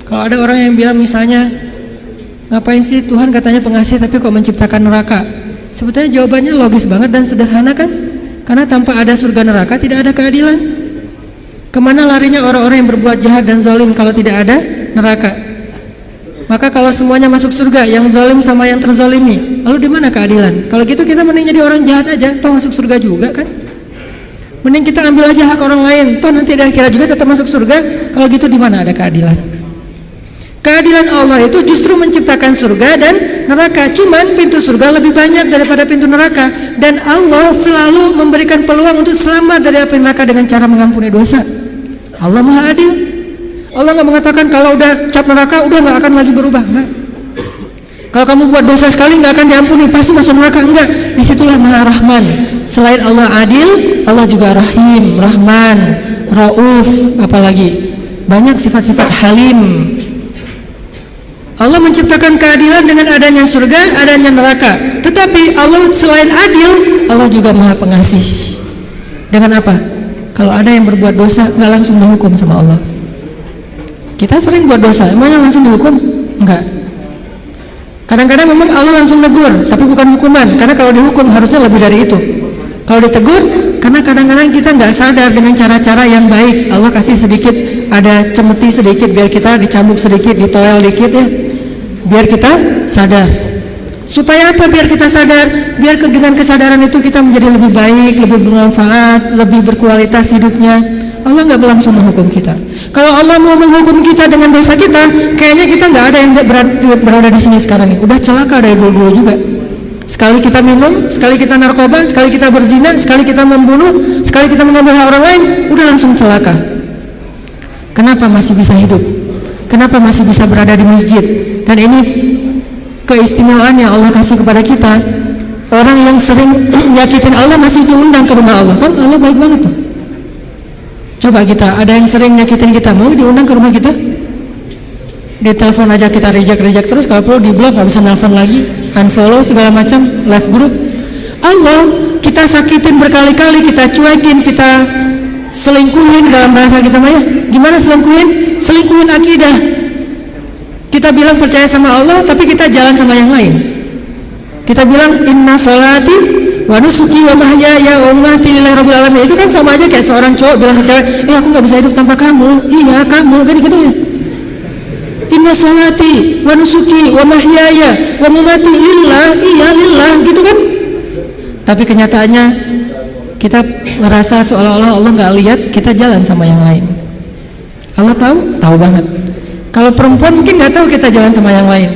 Kalau ada orang yang bilang misalnya, ngapain sih Tuhan katanya pengasih tapi kok menciptakan neraka? Sebetulnya jawabannya logis banget dan sederhana kan? Karena tanpa ada surga neraka tidak ada keadilan. Kemana larinya orang-orang yang berbuat jahat dan zalim kalau tidak ada neraka? Maka kalau semuanya masuk surga, yang zalim sama yang terzalimi, lalu di mana keadilan? Kalau gitu kita mending jadi orang jahat aja, toh masuk surga juga kan? Mending kita ambil aja hak orang lain, toh nanti di akhirat juga tetap masuk surga. Kalau gitu di mana ada keadilan? Keadilan Allah itu justru menciptakan surga dan neraka. Cuman pintu surga lebih banyak daripada pintu neraka, dan Allah selalu memberikan peluang untuk selamat dari api neraka dengan cara mengampuni dosa. Allah Maha Adil. Allah nggak mengatakan kalau udah cap neraka udah nggak akan lagi berubah, enggak. Kalau kamu buat dosa sekali nggak akan diampuni, pasti masuk neraka, enggak. Disitulah Maha Rahman. Selain Allah adil, Allah juga Rahim, Rahman, Rauf, apalagi banyak sifat-sifat Halim. Allah menciptakan keadilan dengan adanya surga, adanya neraka. Tetapi Allah selain adil, Allah juga Maha Pengasih. Dengan apa? Kalau ada yang berbuat dosa, nggak langsung dihukum sama Allah. Kita sering buat dosa, emangnya langsung dihukum? Enggak. Kadang-kadang memang Allah langsung negur, tapi bukan hukuman. Karena kalau dihukum harusnya lebih dari itu. Kalau ditegur, karena kadang-kadang kita nggak sadar dengan cara-cara yang baik. Allah kasih sedikit, ada cemeti sedikit biar kita dicambuk sedikit, ditoel dikit ya, biar kita sadar. Supaya apa? Biar kita sadar, biar dengan kesadaran itu kita menjadi lebih baik, lebih bermanfaat, lebih berkualitas hidupnya. Allah nggak langsung menghukum kita. Kalau Allah mau menghukum kita dengan dosa kita, kayaknya kita nggak ada yang berada di sini sekarang nih. Udah celaka dari dulu-dulu juga. Sekali kita minum, sekali kita narkoba, sekali kita berzina, sekali kita membunuh, sekali kita mengambil hak orang lain, udah langsung celaka. Kenapa masih bisa hidup? Kenapa masih bisa berada di masjid? Dan ini keistimewaan yang Allah kasih kepada kita. Orang yang sering nyakitin Allah masih diundang ke rumah Allah. Kan Allah baik banget tuh. Coba kita, ada yang sering nyakitin kita, mau diundang ke rumah kita? Di telepon aja kita reject terus, kalau perlu di blok, nggak bisa nelfon lagi, unfollow segala macam, left group. Allah kita sakitin berkali-kali, kita cuekin, kita selingkuhin dalam bahasa kita mah ya. Gimana selingkuhin? Selingkuhin akidah. Kita bilang percaya sama Allah, tapi kita jalan sama yang lain. Kita bilang inna sholati wa nusuki wa mahyaya wa mamati lillahi rabbil alamin. Itu kan sama aja kayak seorang cowok bilang ke cewek, aku nggak bisa hidup tanpa kamu. Iya kamu, kan gitu ya. Inna sholati wa nusuki wa mahyaya wa mamati lillah, iya lillah, gitu kan. Tapi kenyataannya kita merasa seolah-olah Allah nggak lihat, kita jalan sama yang lain. Allah tahu banget. Kalau perempuan mungkin nggak tahu kita jalan sama yang lain.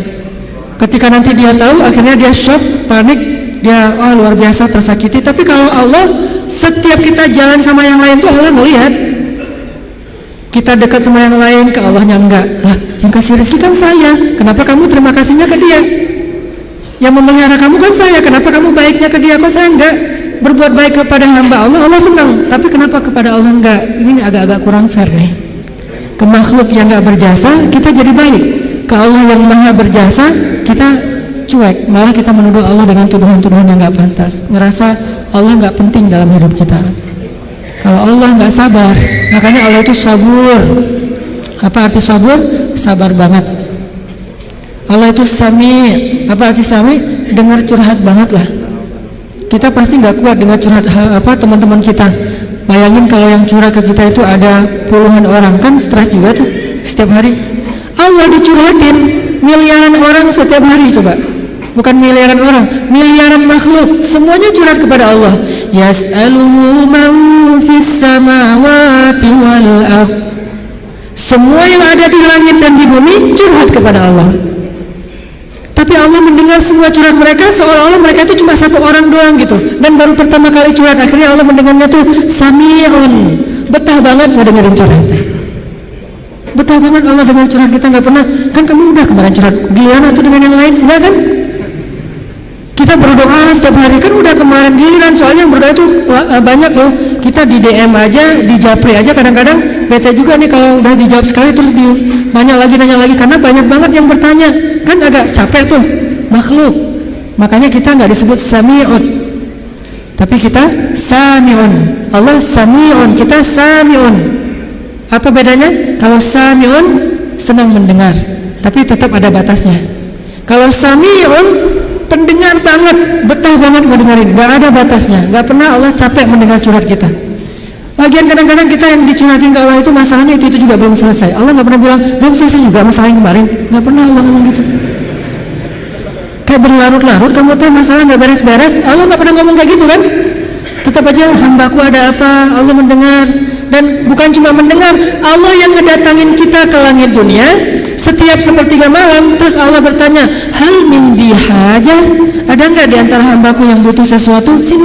Ketika nanti dia tahu, akhirnya dia shock, panik, dia luar biasa tersakiti. Tapi kalau Allah, setiap kita jalan sama yang lain tuh Allah melihat. Kita dekat sama yang lain, ke Allahnya enggak. Lah, yang kasih rezeki kan saya. Kenapa kamu terima kasihnya ke dia? Yang memelihara kamu kan saya. Kenapa kamu baiknya ke dia? Kok saya enggak? Berbuat baik kepada hamba Allah, Allah senang. Tapi kenapa kepada Allah enggak? Ini agak-agak kurang fair nih. Ke makhluk yang enggak berjasa, kita jadi baik. Ke Allah yang maha berjasa, kita cuek. Malah kita menuduh Allah dengan tuduhan-tuduhan yang enggak pantas. Ngerasa Allah enggak penting dalam hidup kita. Kalau Allah nggak sabar, makanya Allah itu sabur. Apa arti sabur? Sabar banget. Allah itu sami. Apa arti sami? Dengar curhat banget lah. Kita pasti nggak kuat dengar curhat teman-teman kita. Bayangin kalau yang curhat ke kita itu ada puluhan orang, kan stres juga tuh setiap hari. Allah dicurhatin miliaran orang setiap hari, coba. bukan miliaran orang, miliaran makhluk, semuanya curhat kepada Allah. Yas'aluhu man fis samawati wal ardh. Semua yang ada di langit dan di bumi curhat kepada Allah. Tapi Allah mendengar semua curhat mereka seolah-olah mereka itu cuma satu orang doang gitu. Dan baru pertama kali curhat, akhirnya Allah mendengarnya tuh sami'un. Betah banget ngedengerin curhatnya. Betah banget Allah dengar curhat kita, nggak pernah. Kan kamu udah kemarin curhat giliran atau dengan yang lain, enggak kan? Kita berdoa setiap hari kan udah kemarin giliran, soalnya yang berdoa itu banyak loh. Kita di DM aja, di japri aja kadang-kadang bete juga nih kalau udah dijawab sekali terus nanya lagi karena banyak banget yang bertanya. Kan agak capek tuh makhluk. Makanya kita nggak disebut sami'un, tapi kita sami'un. Allah sami'un, kita sami'un. Apa bedanya? Kalau sami'un senang mendengar, tapi tetap ada batasnya. Kalau sami'un pendengar banget, betah banget ngedengerin, gak ada batasnya, gak pernah Allah capek mendengar curhat kita. Lagian kadang-kadang kita yang dicurhatin ke Allah itu masalahnya itu juga belum selesai. Allah gak pernah bilang belum selesai juga masalah yang kemarin, gak pernah Allah ngomong gitu. Kayak berlarut-larut kamu tuh masalah gak beres-beres, Allah gak pernah ngomong kayak gitu kan. Tetap aja hambaku ada apa, Allah mendengar. Dan bukan cuma mendengar, Allah yang ngedatangin kita ke langit dunia setiap sepertiga malam. Terus Allah bertanya, hal min dihajah, ada nggak di antara hambaku yang butuh sesuatu? Sini.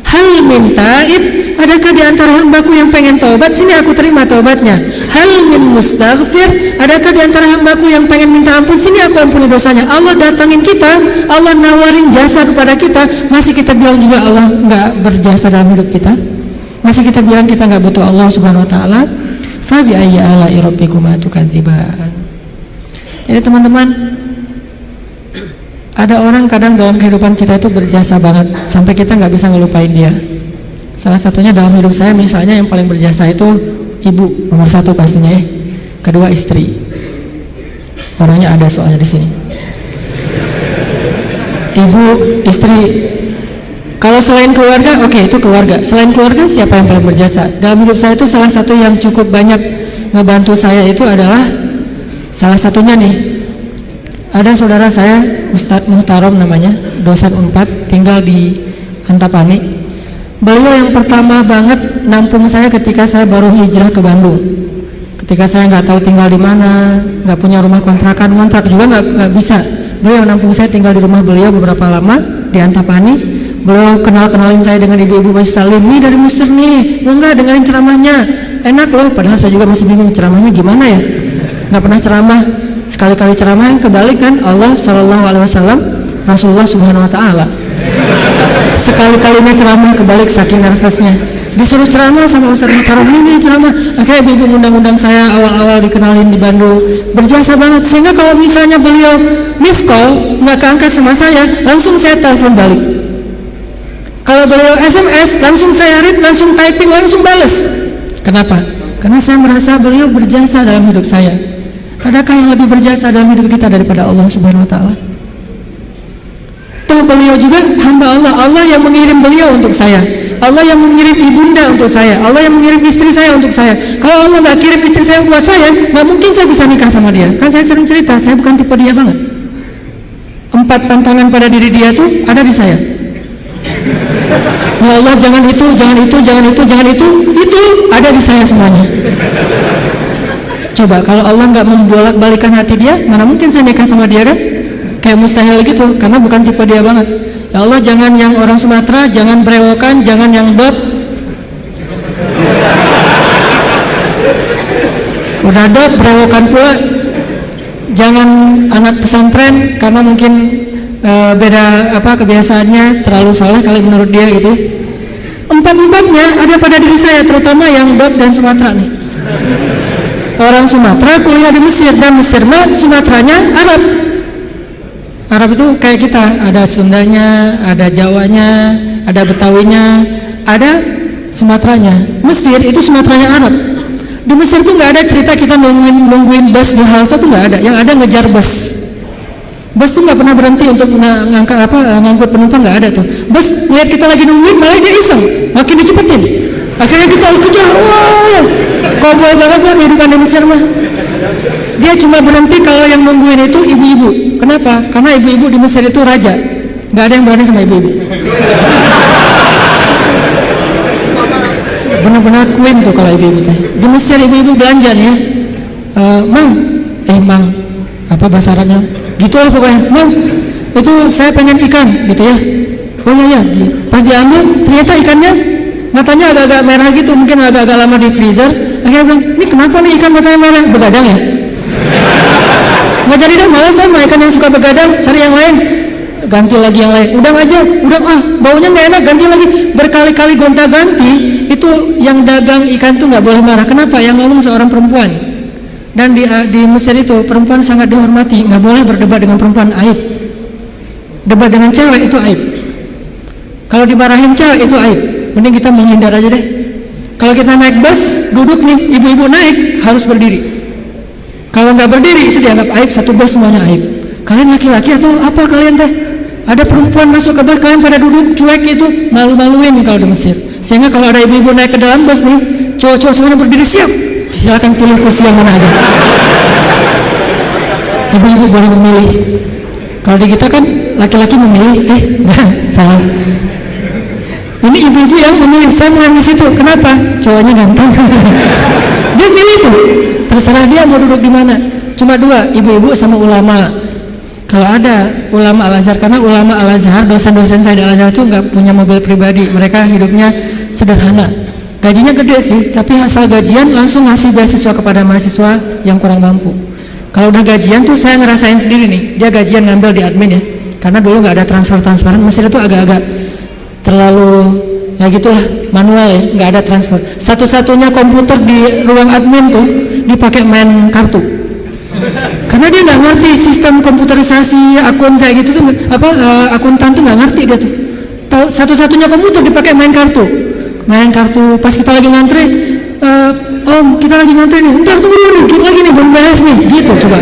Hal min taib, adakah di antara hambaku yang pengen taubat? Sini aku terima taubatnya. Hal min mustaghfir, adakah di antara hambaku yang pengen minta ampun? Sini aku ampuni dosanya. Allah datangin kita, Allah nawarin jasa kepada kita, masih kita bilang juga Allah nggak berjasa dalam hidup kita. Masih kita bilang kita nggak butuh Allah Subhanahu Wa Taala. Fa bi ayyi ala'i rabbikuma tukadziban. Jadi teman-teman, ada orang kadang dalam kehidupan kita itu berjasa banget sampai kita nggak bisa ngelupain dia. Salah satunya dalam hidup saya misalnya yang paling berjasa itu ibu nomor satu pastinya ya. Kedua istri. Orangnya ada soalnya di sini. Ibu, istri. Kalau selain keluarga, oke, itu keluarga. Selain keluarga, siapa yang paling berjasa? Dalam hidup saya itu salah satu yang cukup banyak ngebantu saya itu adalah salah satunya nih. Ada saudara saya, Ustadz Muhtarom namanya, dosen Unpad, tinggal di Antapani. Beliau yang pertama banget nampung saya ketika saya baru hijrah ke Bandung. Ketika saya nggak tahu tinggal di mana, nggak punya rumah kontrakan, ngontrak juga nggak bisa. Beliau nampung saya tinggal di rumah beliau beberapa lama di Antapani. Beliau kenalin saya dengan ibu-ibu Masjid Salim, nih dari Musir nih, mau nggak dengerin ceramahnya, enak loh. Padahal saya juga masih bingung ceramahnya gimana ya, nggak pernah ceramah. Sekali-kali ceramah yang kebalik kan Allah Shallallahu Alaihi Wasallam, Rasulullah Subhanahu Wa Taala. Sekali-kalinya ceramah kebalik saking nervousnya. Disuruh ceramah sama Ustadz Muhtarom, ini ceramah. Akhirnya ibu undang-undang saya awal-awal dikenalin di Bandung, berjasa banget. Sehingga kalau misalnya beliau miss call nggak keangkat sama saya, langsung saya telepon balik. Kalau beliau SMS, langsung saya read, langsung typing, langsung bales. Kenapa? Karena saya merasa beliau berjasa dalam hidup saya. Adakah yang lebih berjasa dalam hidup kita daripada Allah Subhanahu Wa Taala? Toh beliau juga hamba Allah. Allah yang mengirim beliau untuk saya. Allah yang mengirim ibunda untuk saya. Allah yang mengirim istri saya untuk saya. Kalau Allah nggak kirim istri saya buat saya, nggak mungkin saya bisa nikah sama dia. Kan saya sering cerita, saya bukan tipe dia banget. 4 pantangan pada diri dia tuh ada di saya. Ya Allah, jangan itu ada di saya semuanya. Coba kalau Allah nggak membolak-balikan hati dia, mana mungkin saya nikah sama dia kan? Kayak mustahil gitu, karena bukan tipe dia banget. Ya Allah, jangan yang orang Sumatera, jangan brewokan, jangan yang bob. Udah dob, brewokan pula. Jangan anak pesantren, karena mungkin beda kebiasaannya, terlalu soleh kali menurut dia gitu. 4-4-nya ada pada diri saya, terutama yang Bab dan Sumatera nih. Orang Sumatera kuliah di Mesir, dan Mesir mah Sumateranya Arab. Arab itu kayak kita, ada Sundanya, ada Jawanya, ada Betawinya, ada Sumateranya. Mesir itu Sumateranya Arab. Di Mesir tuh nggak ada cerita kita nungguin bus di halte tuh nggak ada. Yang ada ngejar bus. Bus tuh nggak pernah berhenti untuk ngangkut penumpang, nggak ada tuh. Bus lihat kita lagi nungguin, malah dia iseng, makin dicepetin. Akhirnya kita kejar, wah, koboi banget lah kehidupan di Mesir mah. Dia cuma berhenti kalau yang nungguin itu ibu-ibu. Kenapa? Karena ibu-ibu di Mesir itu raja, nggak ada yang berani sama ibu-ibu. Benar-benar queen tuh kalau ibu-ibu teh. Di Mesir ibu-ibu belanja nih ya, mang, apa bahasa Arabnya? Gitulah pokoknya, mang, itu saya pengen ikan, gitu ya. Oh iya, pas diambil ternyata ikannya matanya agak-agak merah gitu, mungkin agak-agak lama di freezer. Akhirnya bilang, ini kenapa nih ikan matanya merah? Begadang ya? Nggak jadi deh, malah sama ikan yang suka begadang, cari yang lain, ganti lagi yang lain. Udang aja, baunya nggak enak, ganti lagi. Berkali-kali gonta-ganti. Itu yang dagang ikan tuh nggak boleh marah. Kenapa? Yang ngomong seorang perempuan. Dan di Mesir itu perempuan sangat dihormati, nggak boleh berdebat dengan perempuan, aib. Debat dengan cewek itu aib. Kalau dimarahin cewek itu aib. Mending kita menghindar aja deh. Kalau kita naik bus, duduk nih, ibu-ibu naik harus berdiri. Kalau nggak berdiri itu dianggap aib, satu bus semuanya aib. Kalian laki-laki atau apa kalian teh? Ada perempuan masuk ke bus, kalian pada duduk cuek itu, malu-maluin kalau di Mesir. Sehingga kalau ada ibu-ibu naik ke dalam bus nih, cowok-cowok semuanya berdiri siap. Silakan pilih kursi yang mana aja. Ibu-ibu boleh memilih. Kalau di kita kan laki-laki memilih, salah. Ini ibu-ibu yang memilih, saya mau di situ. Kenapa? Cowoknya ganteng. Dia milih tuh. Terserah dia mau duduk di mana. Cuma dua, ibu-ibu sama ulama. Kalau ada ulama Al-Azhar, karena ulama Al-Azhar, dosen-dosen saya di Al-Azhar itu nggak punya mobil pribadi, mereka hidupnya sederhana. Gajinya gede sih, tapi asal gajian langsung ngasih beasiswa kepada mahasiswa yang kurang mampu. Kalau udah gajian tuh saya ngerasain sendiri nih, dia gajian ngambil di admin ya, karena dulu nggak ada transferan. Mesir itu agak-agak terlalu ya gitulah, manual ya, nggak ada transfer. Satu-satunya komputer di ruang admin tuh dipakai main kartu. Karena dia nggak ngerti sistem komputerisasi akun kayak gitu tuh, akuntan tuh nggak ngerti dia tuh. Tahu satu-satunya komputer dipakai main kartu. Pas kita lagi ngantri, om kita lagi ngantri nih, ntar tunggu dulu, kita lagi nih belum beres nih, gitu coba.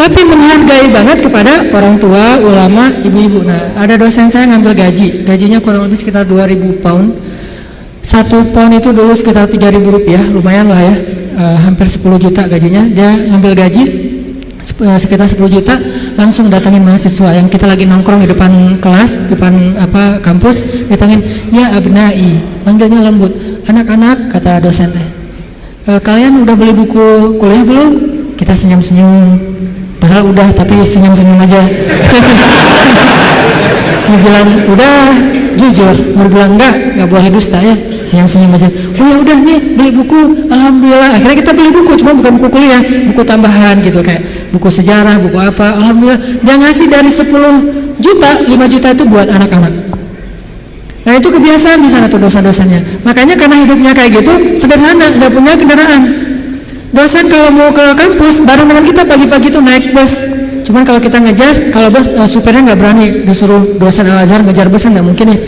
Tapi menghargai banget kepada orang tua, ulama, ibu-ibu. Nah, ada dosen saya ngambil gajinya kurang lebih sekitar 2.000 pound. 1 pound itu dulu sekitar 3.000 rupiah, lumayan lah ya. Hampir 10 juta gajinya. Dia ngambil gaji sekitar 10 juta, langsung datangin mahasiswa yang kita lagi nongkrong di depan kelas, depan kampus, datangin, ya abnai, manggilnya lembut, anak-anak, kata dosen teh, kalian udah beli buku kuliah belum? Kita senyum-senyum, padahal udah, tapi senyum-senyum aja. Mau bilang udah, jujur. Mau bilang enggak boleh dusta ya, senyum-senyum aja. Oh ya udah nih, beli buku, alhamdulillah. Akhirnya kita beli buku, cuma bukan buku kuliah, buku tambahan gitu, kayak buku sejarah, buku apa, alhamdulillah. Dia ngasih dari 10 juta, 5 juta itu buat anak-anak. Nah itu kebiasaan di sana tuh dosa-dosanya. Makanya karena hidupnya kayak gitu, sederhana, nggak punya kendaraan. Dosen kalau mau ke kampus bareng dengan kita pagi-pagi tuh naik bus. Cuman kalau kita ngejar, kalau bus supirnya nggak berani, disuruh dosen Al-Azhar ngejar bus kan nggak mungkin ya.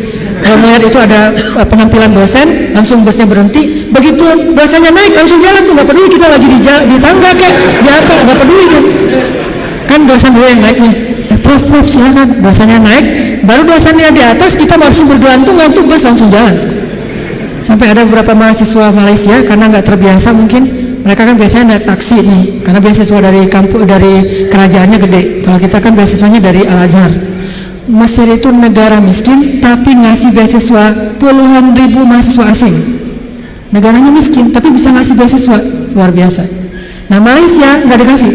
Kalau melihat itu ada penampilan dosen, langsung busnya berhenti. Begitu dosennya naik, langsung jalan tuh, nggak peduli kita lagi di tangga kayak di apa, nggak peduli tuh. Kan dosen dulu yang naiknya. Prof silakan. Dosennya naik, baru dosennya di atas, kita langsung bergelantungan tuh, bus langsung jalan tuh. Sampai ada beberapa mahasiswa Malaysia karena nggak terbiasa mungkin. Mereka kan biasanya naik taksi nih, karena beasiswa dari kampus, dari kerajaannya gede. Kalau kita kan beasiswanya dari Al-Azhar. Mesir itu negara miskin, tapi ngasih beasiswa puluhan ribu mahasiswa asing. Negaranya miskin, tapi bisa ngasih beasiswa, luar biasa. Nah Malaysia nggak dikasih.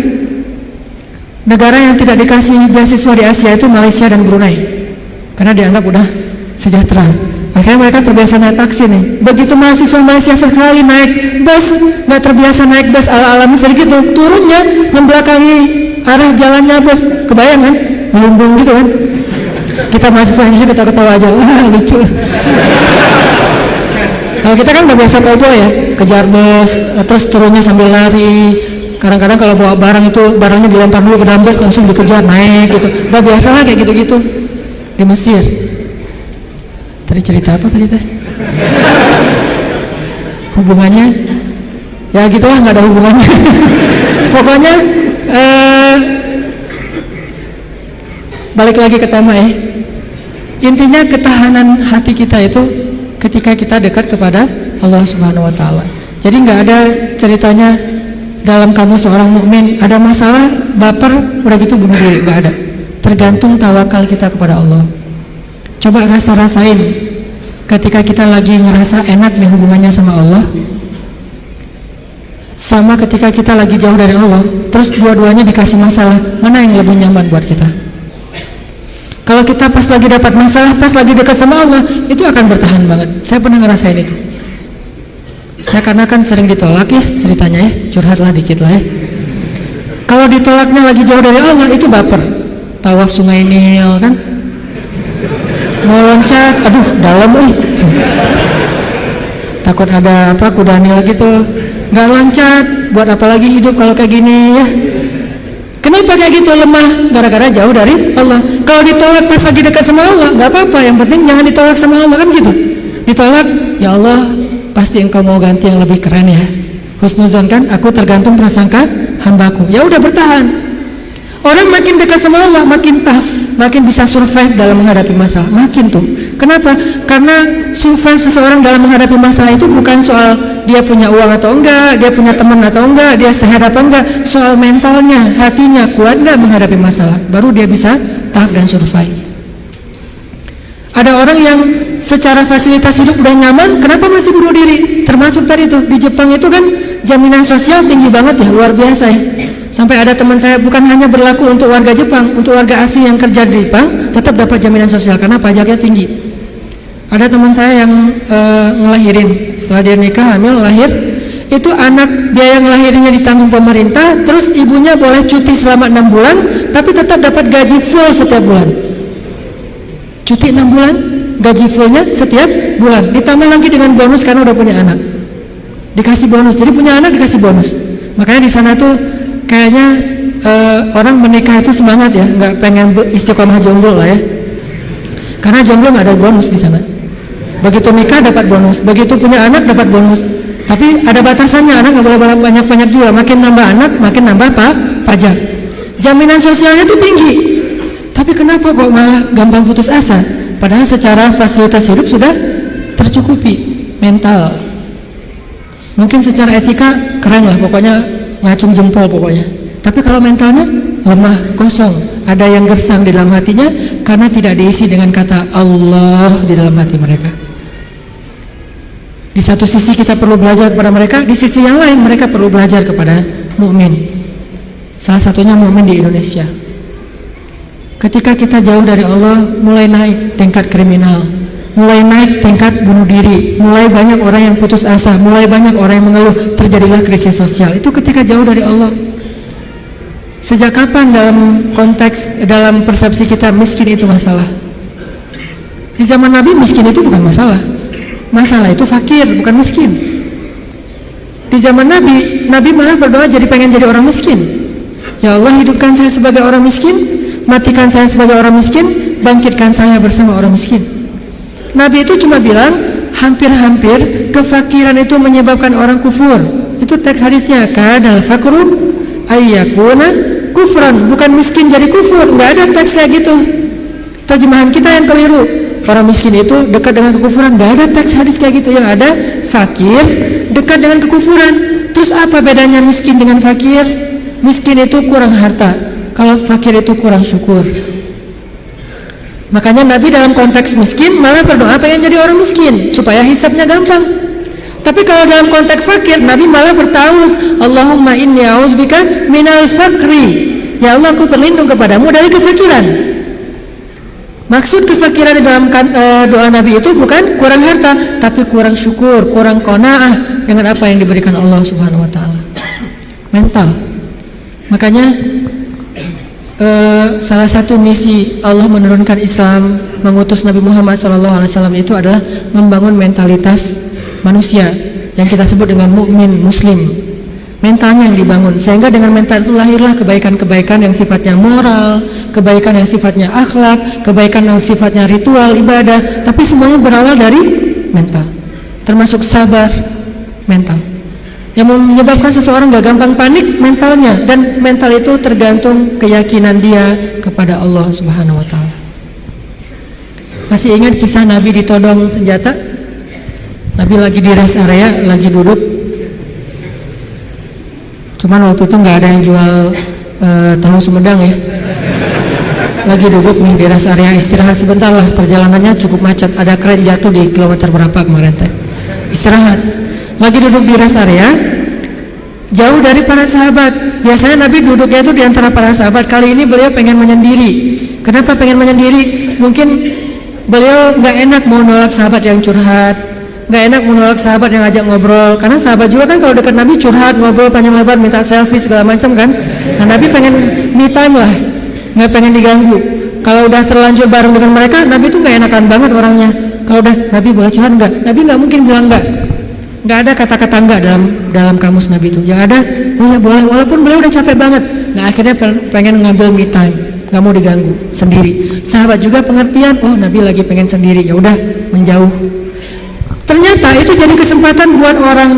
Negara yang tidak dikasih beasiswa di Asia itu Malaysia dan Brunei, karena dianggap udah sejahtera. Akhirnya mereka terbiasa naik taksi nih. Begitu mahasiswa Malaysia sekali naik bus, nggak terbiasa naik bus ala-ala Mesir gitu, turunnya membelakangi arah jalannya bus, kebayang kan? Melundung gitu kan? Kita mahasiswa Indonesia ketawa-ketawa aja, wah lucu. Kalau kita kan udah biasa cowboy ya, kejar bus, terus turunnya sambil lari. Kadang-kadang kalau bawa barang itu, barangnya dilempar dulu ke dalam bus, langsung dikejar, naik gitu. Udah biasa lah kayak gitu-gitu di Mesir. Tadi cerita apa tadi teh? Hubungannya? Ya gitulah, nggak ada hubungannya. Pokoknya balik lagi ke tema ya. Intinya ketahanan hati kita itu ketika kita dekat kepada Allah Subhanahu Wa Taala. Jadi nggak ada ceritanya dalam kamu seorang mukmin ada masalah, baper, udah gitu bunuh diri, nggak ada. Tergantung tawakal kita kepada Allah. Coba rasain ketika kita lagi ngerasa enak nih hubungannya sama Allah, sama ketika kita lagi jauh dari Allah, terus dua-duanya dikasih masalah, mana yang lebih nyaman buat kita? Kalau kita pas lagi dapat masalah, pas lagi dekat sama Allah, itu akan bertahan banget. Saya pernah ngerasain itu. Saya karena kan sering ditolak ya, ceritanya ya, curhatlah dikit lah ya. Kalau ditolaknya lagi jauh dari Allah, itu baper. Tawaf Sungai Nil kan, mau loncat, aduh dalam takut ada apa kuda Nil gitu, nggak loncat, buat apa lagi hidup kalau kayak gini ya. Kenapa kayak gitu? Lemah, gara-gara jauh dari Allah. Kalau ditolak pas lagi dekat sama Allah, nggak apa-apa, yang penting jangan ditolak sama Allah, kan gitu. Ditolak, ya Allah, pasti engkau mau ganti yang lebih keren ya. Husnuzon kan, aku tergantung prasangka hambaku. Ya udah bertahan. Orang makin dekat sama Allah, makin tough, makin bisa survive dalam menghadapi masalah. Makin tuh. Kenapa? Karena survive seseorang dalam menghadapi masalah itu bukan soal dia punya uang atau enggak, dia punya teman atau enggak, dia sehat apa enggak, soal mentalnya, hatinya kuat enggak menghadapi masalah. Baru dia bisa tough dan survive. Ada orang yang secara fasilitas hidup udah nyaman, kenapa masih bunuh diri? Termasuk tadi tuh, di Jepang itu kan jaminan sosial tinggi banget ya, luar biasa ya. Sampai ada teman saya, bukan hanya berlaku untuk warga Jepang, untuk warga asing yang kerja di Jepang tetap dapat jaminan sosial karena pajaknya tinggi. Ada teman saya yang ngelahirin, setelah dia nikah, hamil, lahir, itu anak biaya ngelahirinnya ditanggung pemerintah, terus ibunya boleh cuti selama 6 bulan, tapi tetap dapat gaji full setiap bulan. Cuti 6 bulan, gaji fullnya setiap bulan, ditambah lagi dengan bonus karena udah punya anak, dikasih bonus. Jadi punya anak dikasih bonus. Makanya di sana tuh kayaknya orang menikah itu semangat ya, nggak pengen istiqomah jomblo lah ya, karena jomblo nggak ada bonus di sana. Begitu nikah dapat bonus, begitu punya anak dapat bonus, tapi ada batasannya, anak nggak boleh banyak-banyak juga. Makin nambah anak, makin nambah pajak. Jaminan sosialnya tuh tinggi, tapi kenapa kok malah gampang putus asa? Padahal secara fasilitas hidup sudah tercukupi. Mental, mungkin secara etika keren lah, pokoknya ngacung jempol pokoknya. Tapi kalau mentalnya lemah, kosong, ada yang gersang di dalam hatinya karena tidak diisi dengan kata Allah di dalam hati mereka. Di satu sisi kita perlu belajar kepada mereka, di sisi yang lain mereka perlu belajar kepada mukmin. Salah satunya mukmin di Indonesia. Ketika kita jauh dari Allah, mulai naik tingkat kriminal, mulai naik tingkat bunuh diri, mulai banyak orang yang putus asa, mulai banyak orang yang mengeluh, terjadilah krisis sosial. Itu ketika jauh dari Allah. Sejak kapan dalam persepsi kita miskin itu masalah? Di zaman Nabi miskin itu bukan masalah. Masalah itu fakir, bukan miskin. Di zaman Nabi malah berdoa pengen jadi orang miskin. Ya Allah, hidupkan saya sebagai orang miskin, matikan saya sebagai orang miskin, bangkitkan saya bersama orang miskin. Nabi itu cuma bilang hampir-hampir kefakiran itu menyebabkan orang kufur. Itu teks hadisnya, kadal fakru ayyakuna kufran, bukan miskin jadi kufur. Nggak ada teks kayak gitu. Terjemahan kita yang keliru. Orang miskin itu dekat dengan kekufuran. Nggak ada teks hadis kayak gitu. Yang ada fakir dekat dengan kekufuran. Terus apa bedanya miskin dengan fakir? Miskin itu kurang harta, kalau fakir itu kurang syukur. Makanya Nabi dalam konteks miskin malah berdoa pengen jadi orang miskin supaya hisabnya gampang. Tapi kalau dalam konteks fakir, Nabi malah bertaus, Allahumma inni a'udzubika minal fakri. Ya Allah, aku berlindung kepadamu dari kefakiran. Maksud kefakiran di dalam doa Nabi itu bukan kurang harta, tapi kurang syukur, kurang qanaah dengan apa yang diberikan Allah Subhanahu wa taala. Mental. Makanya salah satu misi Allah menurunkan Islam, mengutus Nabi Muhammad SAW itu adalah membangun mentalitas manusia yang kita sebut dengan mukmin muslim. Mentalnya yang dibangun, sehingga dengan mental itu lahirlah kebaikan-kebaikan yang sifatnya moral, kebaikan yang sifatnya akhlak, kebaikan yang sifatnya ritual, ibadah, tapi semuanya berawal dari mental, termasuk sabar. Mental yang menyebabkan seseorang gak gampang panik, mentalnya. Dan mental itu tergantung keyakinan dia kepada Allah Subhanahu wa ta'ala. Masih ingat kisah Nabi ditodong senjata? Nabi lagi di rest area, lagi duduk, Cuman waktu itu nggak ada yang jual tahu Sumedang ya. Lagi duduk nih di rest area, istirahat sebentar lah, perjalanannya cukup macet, ada kren jatuh di kilometer berapa kemarin teh. Istirahat, lagi duduk di rest area, jauh dari para sahabat. Biasanya Nabi duduknya itu di antara para sahabat. Kali ini beliau pengen menyendiri. Kenapa pengen menyendiri? Mungkin beliau nggak enak mau nolak sahabat yang curhat, nggak enak mau nolak sahabat yang ajak ngobrol. Karena sahabat juga kan kalau dekat Nabi curhat, ngobrol panjang lebar, minta selfie segala macam kan. Nah Nabi pengen me time lah, nggak pengen diganggu. Kalau udah terlanjur bareng dengan mereka, Nabi tuh nggak enakan banget orangnya. Kalau udah Nabi boleh curhat nggak? Nabi nggak mungkin bilang nggak. Nggak ada kata-kata enggak dalam kamus Nabi itu. Yang ada, oh ya boleh, walaupun beliau udah capek banget. Nah akhirnya pengen ngambil me time, nggak mau diganggu, sendiri. Sahabat juga pengertian, oh Nabi lagi pengen sendiri, ya udah menjauh. Ternyata itu jadi kesempatan buat orang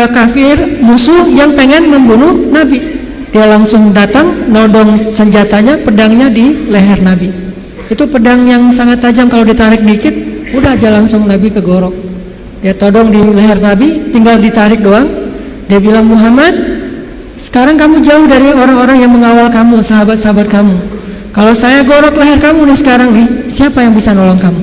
kafir, musuh yang pengen membunuh Nabi. Dia langsung datang, nodong senjatanya, pedangnya di leher Nabi. Itu pedang yang sangat tajam, kalau ditarik dikit, udah aja langsung Nabi kegorok. Dia todong di leher Nabi, tinggal ditarik doang. Dia bilang, Muhammad, sekarang kamu jauh dari orang-orang yang mengawal kamu, sahabat-sahabat kamu. Kalau saya gorok leher kamu nih sekarang nih, siapa yang bisa nolong kamu?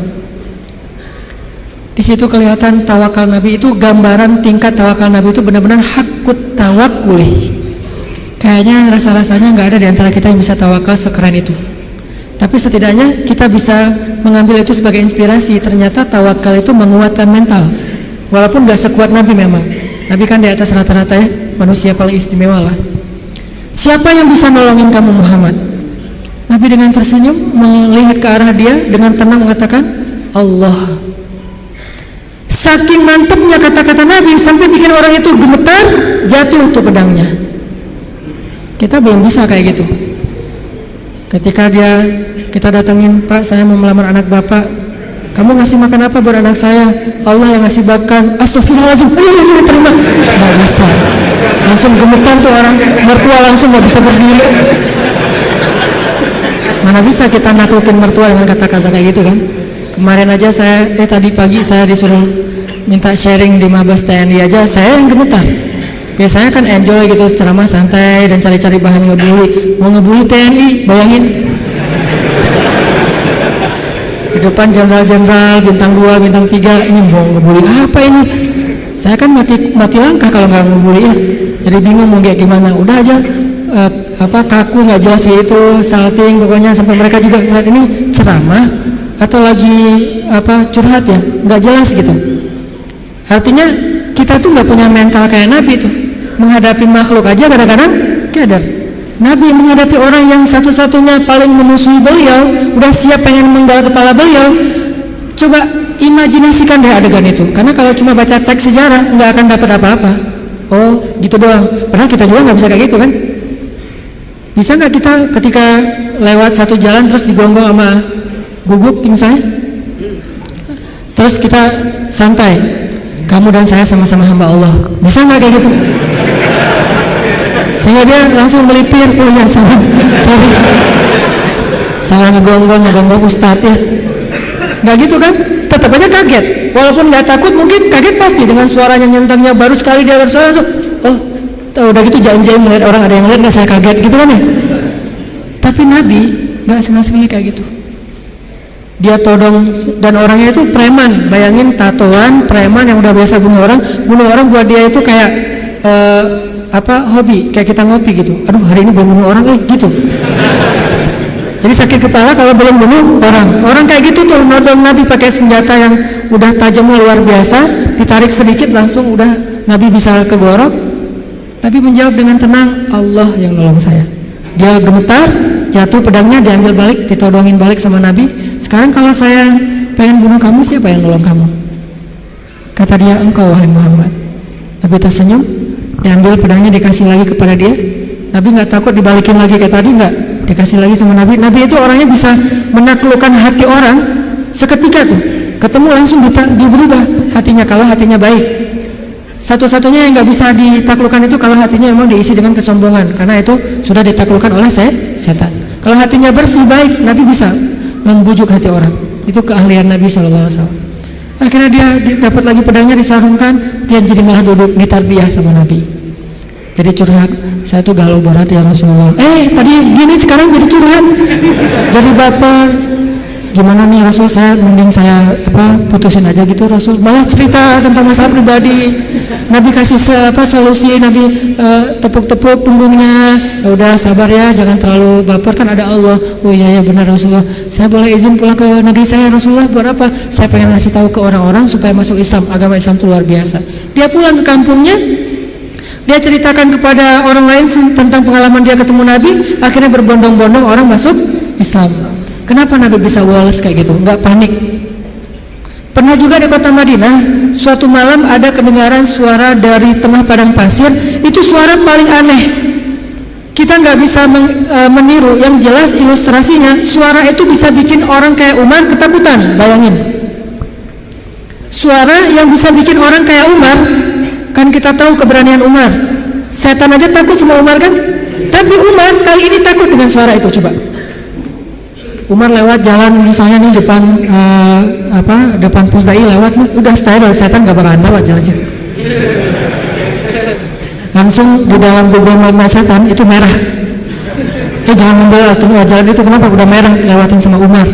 Di situ kelihatan tawakal Nabi itu, gambaran tingkat tawakal Nabi itu benar-benar hakut tawakulih. Kayaknya rasa-rasanya nggak ada di antara kita yang bisa tawakal sekeren itu. Tapi setidaknya kita bisa mengambil itu sebagai inspirasi. Ternyata tawakal itu menguatkan mental. Walaupun gak sekuat Nabi memang. Nabi kan di atas rata-rata ya, manusia paling istimewa lah. Siapa yang bisa nolongin kamu Muhammad? Nabi dengan tersenyum melihat ke arah dia, dengan tenang mengatakan, Allah. Saking mantapnya kata-kata Nabi sampai bikin orang itu gemetar, jatuh tuh pedangnya. Kita belum bisa kayak gitu. Ketika kita datengin, Pak saya mau melamar anak Bapak, kamu ngasih makan apa buat anak saya? Allah yang ngasih makan. Astagfirullahaladzim, ayo terima. Gak bisa, langsung gemetar tuh orang, mertua langsung gak bisa berdiri. Mana bisa kita naklukin mertua dengan kata-kata kayak gitu kan. Kemarin aja tadi pagi saya disuruh minta sharing di Mabes TNI aja, saya yang gemetar. Biasanya kan enjoy gitu, ceramah santai dan cari-cari bahan ngebully. Mau ngebully TNI, bayangin. Di depan jenderal-jenderal, bintang 2, bintang 3, ini mau ngebully apa ini? Saya kan mati langkah kalau nggak ngebully ya. Jadi bingung mau kayak gimana. Udah aja kaku, nggak jelas itu, salting, pokoknya sampai mereka juga ngeliat ini ceramah atau lagi curhat ya, nggak jelas gitu. Artinya kita tuh nggak punya mental kayak Nabi tuh. Menghadapi makhluk aja kadang-kadang keder. Nabi menghadapi orang yang satu-satunya paling memusuhi beliau, udah siap pengen menggal kepala beliau. Coba imajinasikan deh adegan itu. Karena kalau cuma baca teks sejarah nggak akan dapat apa-apa. Oh gitu doang. Padahal kita juga nggak bisa kayak gitu kan. Bisa nggak kita ketika lewat satu jalan terus digonggong sama guguk misalnya, terus kita santai, kamu dan saya sama-sama hamba Allah, bisa nggak kayak gitu? Sehingga dia langsung melipir, oh ya salah ngegonggong Ustadz ya. Nggak gitu kan? Tetap aja kaget. Walaupun nggak takut, mungkin kaget pasti dengan suaranya nyentangnya. Baru sekali dia bersuara langsung, oh udah gitu jaim-jaim melihat orang ada yang lihat nggak, saya kaget gitu kan ya. Tapi Nabi nggak sama sekali kayak gitu. Dia todong, dan orangnya itu preman. Bayangin tatoan preman yang udah biasa bunuh orang buat dia itu kayak hobi, kayak kita ngopi gitu. Aduh hari ini belum bunuh orang gitu. Jadi sakit kepala kalau belum bunuh orang kayak gitu tuh. Nodong Nabi pakai senjata yang udah tajamnya luar biasa, ditarik sedikit langsung udah Nabi bisa kegorok. Nabi menjawab dengan tenang, Allah yang nolong saya. Dia gemetar, jatuh pedangnya, diambil balik, ditodongin balik sama Nabi. Sekarang kalau saya pengen bunuh kamu, siapa yang nolong kamu? Kata dia, engkau wahai Muhammad. Nabi tersenyum, diambil pedangnya, dikasih lagi kepada dia. Nabi nggak takut dibalikin lagi kayak tadi, nggak, dikasih lagi sama Nabi. Nabi itu orangnya bisa menaklukkan hati orang seketika tuh, ketemu langsung dia berubah hatinya kalau hatinya baik. Satu-satunya yang nggak bisa ditaklukkan itu kalau hatinya memang diisi dengan kesombongan, karena itu sudah ditaklukkan oleh setan. Kalau hatinya bersih baik, Nabi bisa membujuk hati orang. Itu keahlian Nabi SAW. Akhirnya dia dapat lagi pedangnya, disarungkan, dia jadi malah duduk ditarbiyah sama Nabi. Jadi curhat, saya tuh galau berat ya Rasulullah. Tadi gini, sekarang jadi curhat, jadi baper. Gimana nih Rasul, mending saya putusin aja gitu Rasul. Malah cerita tentang masalah pribadi. Nabi kasih solusi, Nabi tepuk-tepuk punggungnya. Ya udah sabar ya, jangan terlalu baper, kan ada Allah. Oh iya ya benar Rasulullah. Saya boleh izin pulang ke negeri saya Rasulullah, buat apa? Saya pengen ngasih tahu ke orang-orang supaya masuk Islam. Agama Islam itu luar biasa. Dia pulang ke kampungnya, dia ceritakan kepada orang lain tentang pengalaman dia ketemu Nabi. Akhirnya berbondong-bondong orang masuk Islam. Kenapa Nabi bisa walas kayak gitu? Nggak panik. Pernah juga di kota Madinah, suatu malam ada kedengaran suara dari tengah padang pasir. Itu suara paling aneh. Kita nggak bisa meniru. Yang jelas ilustrasinya, suara itu bisa bikin orang kayak Umar ketakutan. Bayangin. Suara yang bisa bikin orang kayak Umar, kan kita tahu keberanian Umar. Setan aja takut sama Umar kan? Tapi Umar kali ini takut dengan suara itu. Coba. Umar lewat jalan misalnya nih depan Pusdai lewat nih, udah steril, setan gak bakalan lewat jalan situ. Langsung di dalam Google Map setan itu merah. Jangan membela jalan itu, kenapa udah merah, lewatin sama Umar.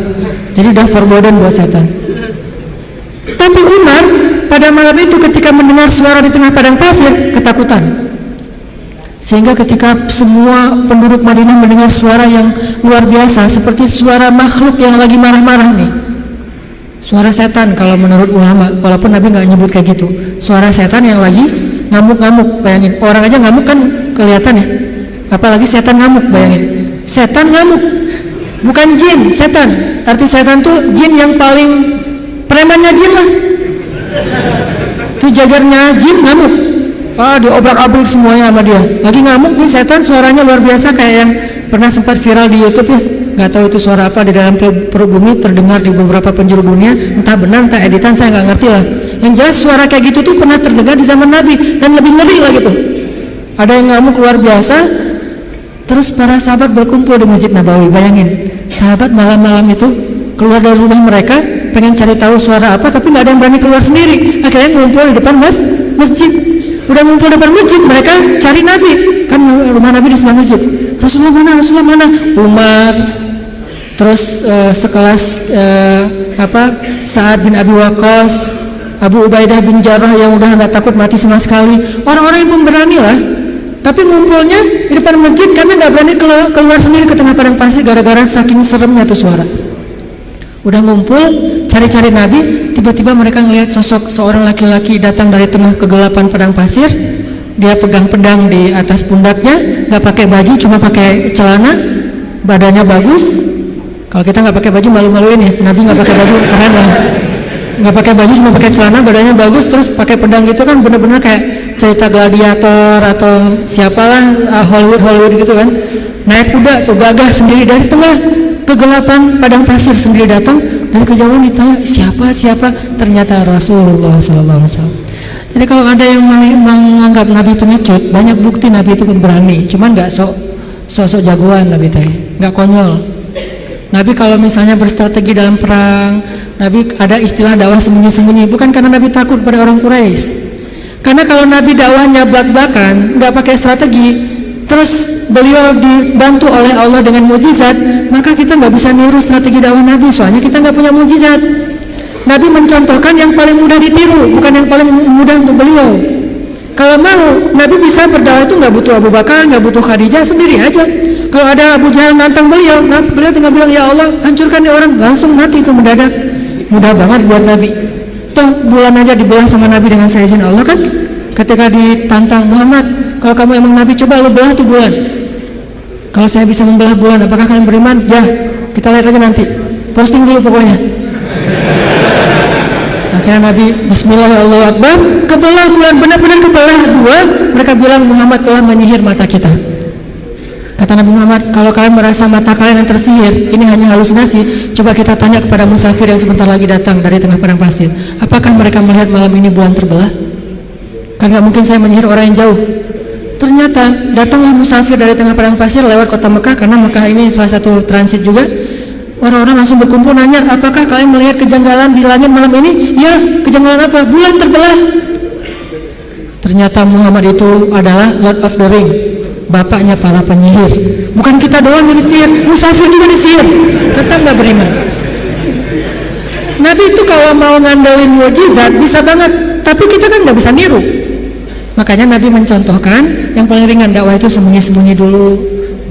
Jadi udah forbidden buat setan. Tapi Umar pada malam itu ketika mendengar suara di tengah padang pasir, ketakutan. Sehingga ketika semua penduduk Madinah mendengar suara yang luar biasa, seperti suara makhluk yang lagi marah-marah nih, suara setan kalau menurut ulama, walaupun Nabi nggak nyebut kayak gitu, suara setan yang lagi ngamuk-ngamuk. Bayangin, orang aja ngamuk kan kelihatan ya, apalagi setan ngamuk. Bayangin, setan ngamuk, bukan jin, setan. Arti setan tuh jin yang paling premannya jin lah, tuh jagarnya jin ngamuk. Diobrak-abrik semuanya sama dia. Lagi ngamuk nih setan, suaranya luar biasa kayak yang pernah sempat viral di YouTube ya. Gak tahu itu suara apa di dalam perut bumi, terdengar di beberapa penjuru dunia. Entah benar, entah editan, saya nggak ngerti lah. Yang jelas suara kayak gitu tuh pernah terdengar di zaman Nabi dan lebih ngeri lah gitu. Ada yang ngamuk luar biasa. Terus para sahabat berkumpul di Masjid Nabawi. Bayangin, sahabat malam-malam itu keluar dari rumah mereka, pengen cari tahu suara apa, tapi nggak ada yang berani keluar sendiri. Akhirnya ngumpul di depan masjid. Udah ngumpul depan masjid, mereka cari Nabi, kan rumah Nabi di sebelah masjid. Rasulullah mana? Rasulullah mana? Umar, terus sekelas Sa'ad bin Abi Waqqas, Abu Ubaidah bin Jarrah yang udah nggak takut mati sama sekali. Orang-orang yang pemberani lah. Tapi ngumpulnya di depan masjid, kami nggak berani keluar sendiri ke tengah padang pasir gara-gara saking seremnya tuh suara. Udah ngumpul, cari-cari Nabi, tiba-tiba mereka ngelihat sosok seorang laki-laki datang dari tengah kegelapan padang pasir. Dia pegang pedang di atas pundaknya, nggak pakai baju, cuma pakai celana, badannya bagus. Kalau kita nggak pakai baju malu-maluin ya, Nabi nggak pakai baju, keren lah. Nggak pakai baju, cuma pakai celana, badannya bagus, terus pakai pedang gitu kan, bener-bener kayak cerita gladiator atau siapalah Hollywood gitu kan. Naik kuda tuh gagah sendiri dari tengah kegelapan padang pasir sendiri datang. Dari kejauhan ditanya siapa, ternyata Rasulullah SAW. Jadi kalau ada yang menganggap Nabi pengecut, banyak bukti Nabi itu pemberani. Cuman nggak sok jagoan Nabi teh, nggak konyol. Nabi kalau misalnya berstrategi dalam perang, Nabi ada istilah dakwah sembunyi-sembunyi, bukan karena Nabi takut pada orang Quraisy. Karena kalau Nabi dakwahnya blak-blakan, nggak pakai strategi, terus beliau dibantu oleh Allah dengan mujizat, maka kita nggak bisa niru strategi dakwah Nabi, soalnya kita nggak punya mujizat. Nabi mencontohkan yang paling mudah ditiru, bukan yang paling mudah untuk beliau. Kalau mau, Nabi bisa berdakwah itu nggak butuh Abu Bakar, nggak butuh Khadijah, sendiri aja. Kalau ada Abu Jahal nantang beliau tinggal bilang, ya Allah hancurkan dia orang, langsung mati itu mendadak. Mudah banget buat Nabi. Toh bulan aja dibelah sama Nabi dengan seizin Allah kan. Ketika ditantang, Muhammad, kalau kamu emang Nabi, coba lo belah tuh bulan. Kalau saya bisa membelah bulan, apakah kalian beriman? Ya, kita lihat aja nanti. Posting dulu pokoknya. Akhirnya Nabi Bismillah Allahu Akbar, kebelah bulan, benar-benar kebelah dua. Mereka bilang Muhammad telah menyihir mata kita. Kata Nabi Muhammad, kalau kalian merasa mata kalian yang tersihir, ini hanya halusinasi, coba kita tanya kepada musafir yang sebentar lagi datang dari tengah padang pasir, apakah mereka melihat malam ini bulan terbelah? Karena mungkin saya menyihir orang yang jauh. Ternyata datanglah musafir dari tengah padang pasir lewat kota Mekah, karena Mekah ini salah satu transit juga. Orang-orang langsung berkumpul nanya, apakah kalian melihat kejanggalan di langit malam ini? Ya, kejanggalan apa? Bulan terbelah. Ternyata Muhammad itu adalah Lord of the Ring, bapaknya para penyihir. Bukan kita doang yang disihir, musafir juga disihir, tetap nggak beriman. Nabi itu kalau mau ngandelin mukjizat bisa banget, tapi kita kan nggak bisa niru. Makanya Nabi mencontohkan yang paling ringan, dakwah itu sembunyi-sembunyi dulu,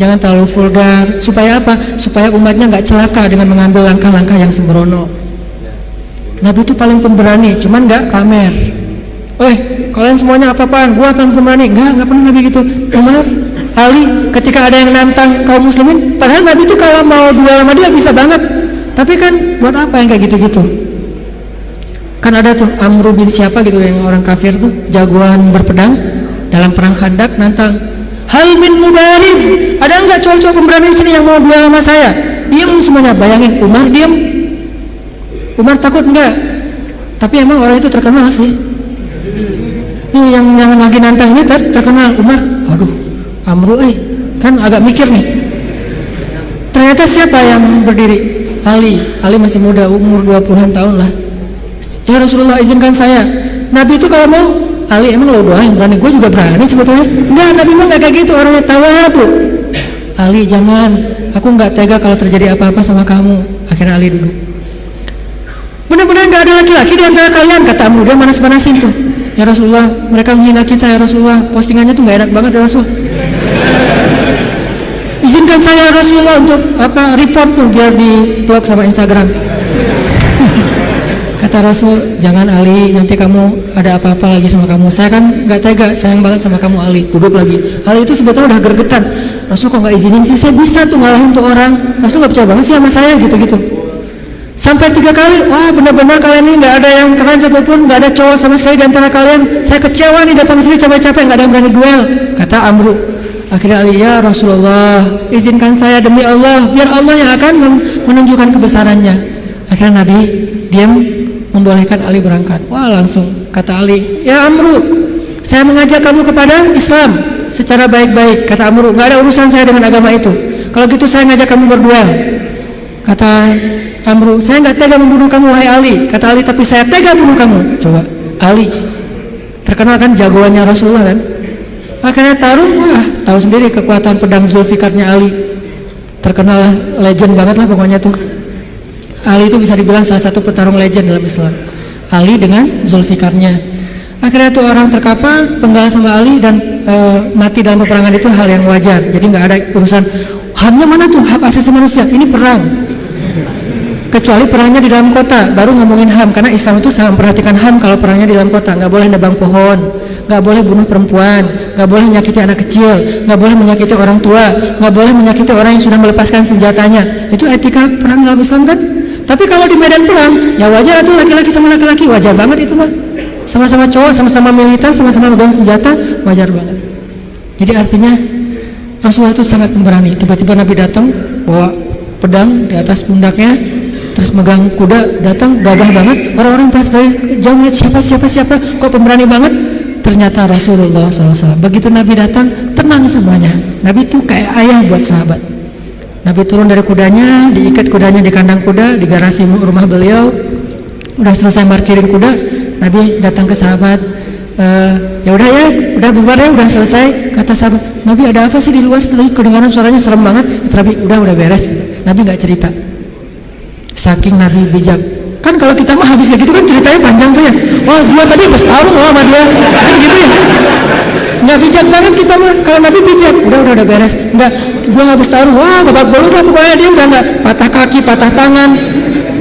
jangan terlalu vulgar. Supaya apa? Supaya umatnya nggak celaka dengan mengambil langkah-langkah yang sembrono. Nabi itu paling pemberani, cuman nggak pamer. Kalian semuanya apa-apaan? Gua paling pemberani. Nggak pernah Nabi gitu. Umar, Ali, ketika ada yang nantang kaum muslimin, padahal Nabi itu kalau mau duel sama dia bisa banget. Tapi kan buat apa yang kayak gitu-gitu? Kan ada tuh Amru bin siapa gitu yang orang kafir tuh, jagoan berpedang dalam perang Khandaq, nantang. Hal min mubariz, ada nggak cowok-cowok pemberani di sini yang mau duel sama saya? Diam semuanya. Bayangin Umar diam. Umar takut enggak? Tapi emang orang itu terkenal sih. Nih yang lagi nantang ini terkenal. Umar, aduh, Amru kan agak mikir nih. Ternyata siapa yang berdiri? Ali masih muda, umur 20-an tahun lah. Ya Rasulullah, izinkan saya. Nabi itu kalau mau, Ali emang lo doang yang berani, gue juga berani sebetulnya. Enggak, Nabi mah nggak kayak gitu, orangnya tawadhu. Ali jangan, aku nggak tega kalau terjadi apa-apa sama kamu. Akhirnya Ali duduk. Benar-benar nggak ada laki-laki di antara kalian, kata Amru. Dia manas-manasin tuh. Ya Rasulullah, mereka menghina kita ya Rasulullah, postingannya tuh nggak enak banget ya Rasul. Izinkan saya Rasulullah untuk report tuh biar di blog sama Instagram. Kata Rasul, jangan Ali, nanti kamu ada apa-apa lagi sama kamu. Saya kan nggak tega, sayang banget sama kamu Ali. Duduk lagi. Ali itu sebetulnya udah gergetan. Rasul kok nggak izinin sih? Saya bisa tuh ngalahin tuh orang. Rasul nggak percaya banget sih sama saya gitu-gitu. Sampai 3 kali, wah benar-benar kalian ini nggak ada yang keren satupun, nggak ada cowok sama sekali di antara kalian. Saya kecewa nih datang sini capek-capek nggak ada yang berani duel. Kata Amru. Akhirnya Ali, ya Rasulullah, izinkan saya demi Allah, biar Allah yang akan menunjukkan kebesarannya. Akhirnya Nabi diam, membolehkan Ali berangkat. Wah langsung kata Ali, ya Amru, saya mengajak kamu kepada Islam secara baik-baik. Kata Amru, nggak ada urusan saya dengan agama itu. Kalau gitu saya ngajak kamu berduel. Kata Amru, saya nggak tega membunuh kamu wahai Ali. Kata Ali, tapi saya tega bunuh kamu. Coba Ali terkenal kan jagoannya Rasulullah kan. Akhirnya taruh, wah tahu sendiri kekuatan pedang Zulfikarnya Ali. Terkenal legend banget lah pokoknya tuh. Ali itu bisa dibilang salah satu petarung legend dalam Islam. Ali dengan Zulfikarnya. Akhirnya tuh orang terkapar, penggal sama Ali dan mati dalam peperangan itu hal yang wajar. Jadi nggak ada urusan HAM-nya mana tuh, hak asasi manusia. Ini perang. Kecuali perangnya di dalam kota, baru ngomongin HAM. Karena Islam itu sangat memperhatikan HAM kalau perangnya di dalam kota. Nggak boleh nebang pohon, nggak boleh bunuh perempuan, nggak boleh menyakiti anak kecil, nggak boleh menyakiti orang tua, nggak boleh menyakiti orang yang sudah melepaskan senjatanya. Itu etika perang dalam Islam kan. Tapi kalau di medan perang, ya wajar tuh laki-laki sama laki-laki, wajar banget itu mah. Sama-sama cowok, sama-sama militan, sama-sama megang senjata, wajar banget. Jadi artinya Rasulullah itu sangat pemberani. Tiba-tiba Nabi datang bawa pedang di atas pundaknya, terus megang kuda, datang gagah banget. Orang-orang pas dari jauh lihat siapa, kok pemberani banget. Ternyata Rasulullah SAW. Begitu Nabi datang, tenang semuanya. Nabi itu kayak ayah buat sahabat. Nabi turun dari kudanya, diikat kudanya di kandang kuda di garasi rumah beliau. Udah selesai parkirin kuda, Nabi datang ke sahabat. Ya udah ya, udah bubar ya, udah selesai. Kata sahabat, Nabi ada apa sih di luar? Tadi kedengaran suaranya serem banget. Nabi udah beres. Nabi nggak cerita. Saking Nabi bijak. Kan kalau kita mah habis kayak gitu kan ceritanya panjang tuh ya. Wah gua tadi habis tarung loh sama dia, kan gitu ya. Nggak bijak banget kita mah. Kalau Nabi bijak, udah beres. Nggak, gua habis tarung, wah babak belur lah pokoknya. Dia udah nggak patah kaki, patah tangan.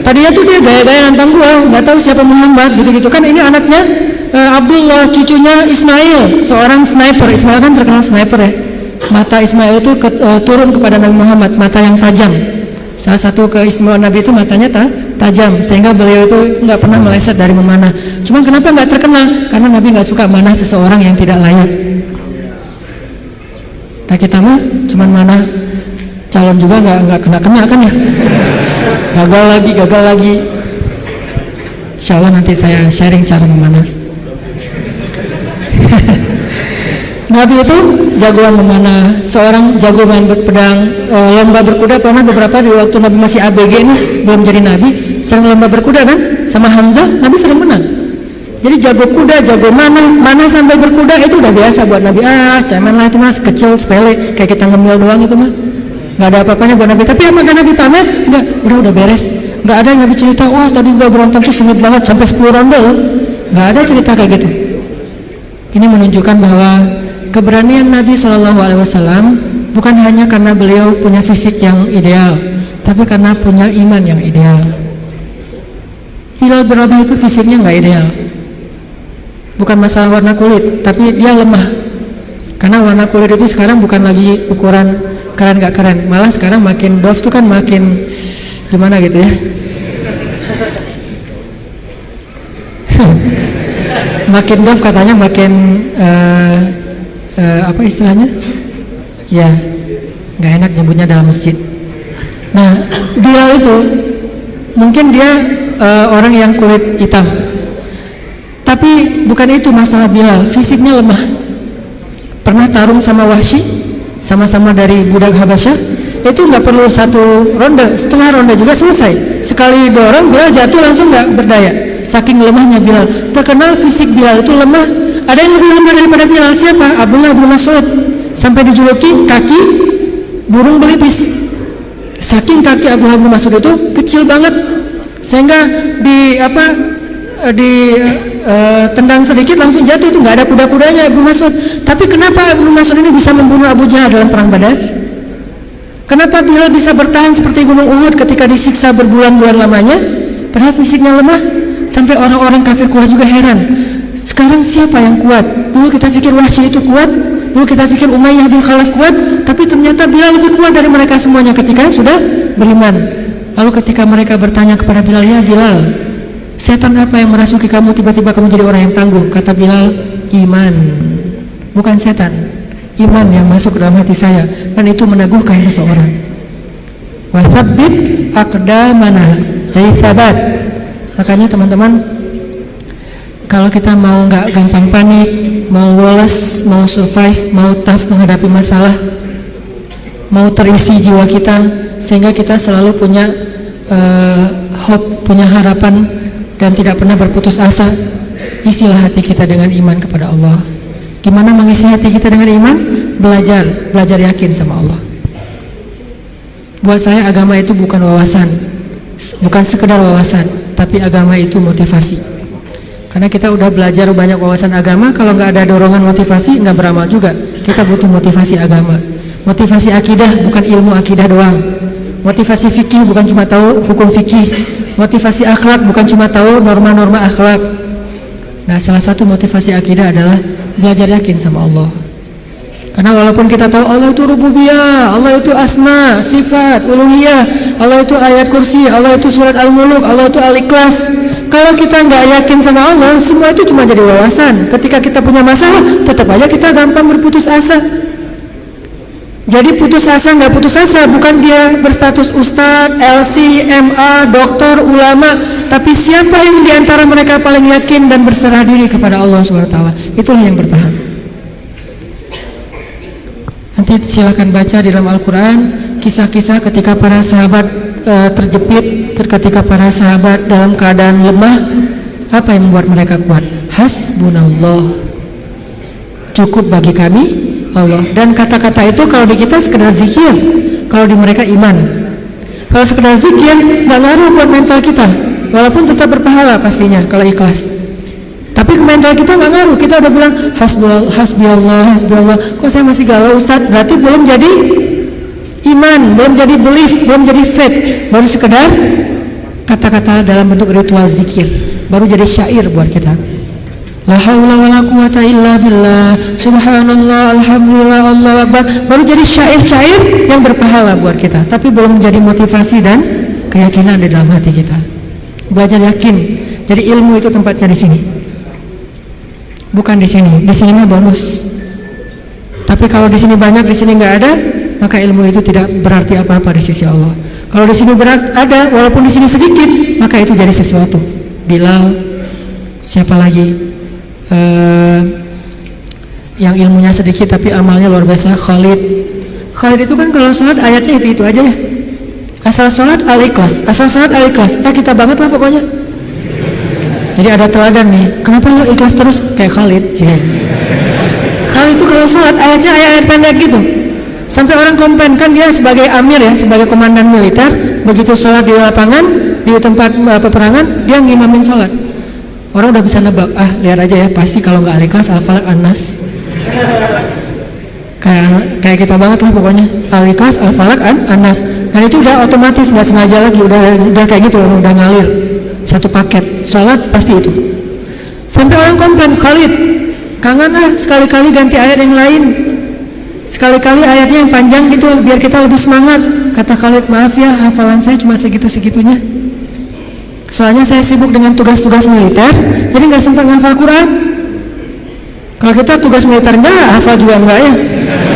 Tadinya tuh dia gaya-gaya nantang gua, nggak tahu siapa Muhammad gitu-gitu kan. Ini anaknya Abdullah, cucunya Ismail, seorang sniper. Ismail kan terkenal sniper ya. Mata Ismail itu turun kepada Nabi Muhammad, mata yang tajam. Salah satu keistimewaan Nabi itu matanya tajam, sehingga beliau itu nggak pernah meleset dari memanah. Cuman kenapa nggak terkenal? Karena Nabi nggak suka manah seseorang yang tidak layak. Nah kita mah cuman manah calon juga nggak kena kan ya. Gagal lagi. Insya Allah nanti saya sharing cara memanah. Nabi itu jagoan memanah, seorang jago main berpedang, lomba berkuda pernah beberapa di waktu Nabi masih ABG ini belum jadi Nabi, sering lomba berkuda kan, sama Hamzah, Nabi sering menang. Jadi jago kuda, jago mana sambil berkuda itu udah biasa buat Nabi. Cemen lah itu mas, kecil, sepele, kayak kita ngemil doang itu mah. Nggak ada apa-apanya buat Nabi. Tapi apakah Nabi pamer? Enggak, udah beres. Nggak ada yang Nabi cerita, wah tadi gua berantem tuh sengit banget sampai 10 ronde loh. Nggak ada cerita kayak gitu. Ini menunjukkan bahwa keberanian Nabi SAW bukan hanya karena beliau punya fisik yang ideal, tapi karena punya iman yang ideal. Bilal bin Rabah itu fisiknya nggak ideal, bukan masalah warna kulit, tapi dia lemah. Karena warna kulit itu sekarang bukan lagi ukuran keren nggak keren, malah sekarang makin dof tuh kan makin gimana gitu ya. Makin dof katanya makin apa istilahnya? Ya, nggak enak nyebutnya dalam masjid. Nah, Bilal itu mungkin dia orang yang kulit hitam, tapi bukan itu masalah Bilal. Fisiknya lemah. Pernah tarung sama Wahsy, sama-sama dari budak Habasyah. Itu nggak perlu 1 ronde, setengah ronde juga selesai. Sekali dorong Bilal jatuh langsung nggak berdaya. Saking lemahnya Bilal. Terkenal fisik Bilal itu lemah. Ada yang lebih lemah daripada Bilal, siapa? Abdullah bin Mas'ud. Sampai dijuluki kaki burung belipis. Saking kaki Abdullah bin Mas'ud itu kecil banget, sehingga tendang sedikit langsung jatuh, itu nggak ada kuda-kudanya Ibnu Mas'ud. Tapi kenapa Ibnu Mas'ud ini bisa membunuh Abu Jahal dalam perang Badar? Kenapa Bilal bisa bertahan seperti gunung Uhud ketika disiksa berbulan-bulan lamanya, padahal fisiknya lemah? Sampai orang-orang kafir Quraisy juga heran. Sekarang siapa yang kuat? Dulu kita pikir Wahsy itu kuat, dulu kita pikir Umayyah bin Khalaf kuat, tapi ternyata Bilal lebih kuat dari mereka semuanya ketika sudah beriman. Lalu ketika mereka bertanya kepada Bilal, ya Bilal, setan apa yang merasuki kamu tiba-tiba kamu jadi orang yang tangguh? Kata Bilal, iman, bukan setan, iman yang masuk ke dalam hati saya, dan itu meneguhkan seseorang. Wa tsabbit aqdamana, dari sabat. Makanya teman-teman, kalau kita mau nggak gampang panik, mau woles, mau survive, mau tough menghadapi masalah, mau terisi jiwa kita sehingga kita selalu punya hope, punya harapan, dan tidak pernah berputus asa, isilah hati kita dengan iman kepada Allah. Gimana mengisi hati kita dengan iman? Belajar yakin sama Allah. Buat saya agama itu bukan wawasan, bukan sekedar wawasan, tapi agama itu motivasi. Karena kita udah belajar banyak wawasan agama, kalau nggak ada dorongan motivasi nggak beramal juga. Kita butuh motivasi agama, motivasi akidah, bukan ilmu akidah doang. Motivasi fikih bukan cuma tahu hukum fikih, motivasi akhlak bukan cuma tahu norma-norma akhlak. Nah, salah satu motivasi akidah adalah belajar yakin sama Allah. Karena walaupun kita tahu Allah itu rububiyah, Allah itu asma, sifat, uluhiyah, Allah itu ayat kursi, Allah itu surat Al-Muluk, Allah itu Al-Ikhlas. Kalau kita nggak yakin sama Allah, semua itu cuma jadi wawasan. Ketika kita punya masalah, tetap aja kita gampang berputus asa. Jadi putus asa nggak putus asa, bukan dia berstatus ustadz, LC, MA, doktor, ulama, tapi siapa yang diantara mereka paling yakin dan berserah diri kepada Allah SWT, itulah yang bertahan. Nanti silakan baca di dalam Al-Quran kisah-kisah ketika para sahabat terjepit, ketika para sahabat dalam keadaan lemah. Apa yang membuat mereka kuat? Hasbunallah, cukup bagi kami Allah. Dan kata-kata itu kalau di kita sekedar zikir, kalau di mereka iman. Kalau sekedar zikir nggak ngaruh buat mental kita, walaupun tetap berpahala pastinya kalau ikhlas. Tapi ke mental kita nggak ngaruh. Kita udah bilang hasbiyallah, kok saya masih galau Ustadz? Berarti belum jadi iman, belum jadi belief, belum jadi faith, baru sekedar kata-kata dalam bentuk ritual zikir, baru jadi syair buat kita. La haula wala quwata illa billah, subhanallah, alhamdulillah, Allahu akbar, baru jadi syair-syair yang berpahala buat kita, tapi belum menjadi motivasi dan keyakinan di dalam hati kita. Belajar yakin. Jadi ilmu itu tempatnya di sini, bukan di sini. Di sini mah bonus. Tapi kalau di sini banyak, di sini nggak ada, maka ilmu itu tidak berarti apa-apa di sisi Allah. Kalau di sini ada, walaupun di sini sedikit, maka itu jadi sesuatu. Bilal, siapa lagi? Yang ilmunya sedikit tapi amalnya luar biasa, Khalid itu kan kalau sholat ayatnya itu aja ya, asal sholat al-ikhlas, asal sholat al-ikhlas, kita banget lah pokoknya. Jadi ada teladan nih, kenapa lo ikhlas terus kayak Khalid? Khalid itu kalau sholat ayatnya ayat pendek gitu, sampai orang komplain, kan dia sebagai amir ya, sebagai komandan militer, begitu sholat di lapangan, di tempat peperangan, dia ngimamin sholat. Orang udah bisa nebak, lihat aja ya, pasti kalau nggak Al-Ikhlas, Al-Falaq, An-Nas. Kayak kita banget lah pokoknya, Al-Ikhlas, Al-Falaq, An-Nas. Dan itu udah otomatis, nggak sengaja lagi, udah kayak gitu, udah ngalir satu paket. Sholat pasti itu. Sampai orang komplain, Khalid, kangen sekali-kali ganti ayat yang lain, sekali-kali ayatnya yang panjang gitu, biar kita lebih semangat. Kata Khalid, maaf ya, hafalan saya cuma segitu-segitunya. Soalnya saya sibuk dengan tugas-tugas militer, jadi nggak sempat ngafal Quran. Kalau kita tugas militer enggak, hafal juga enggak ya.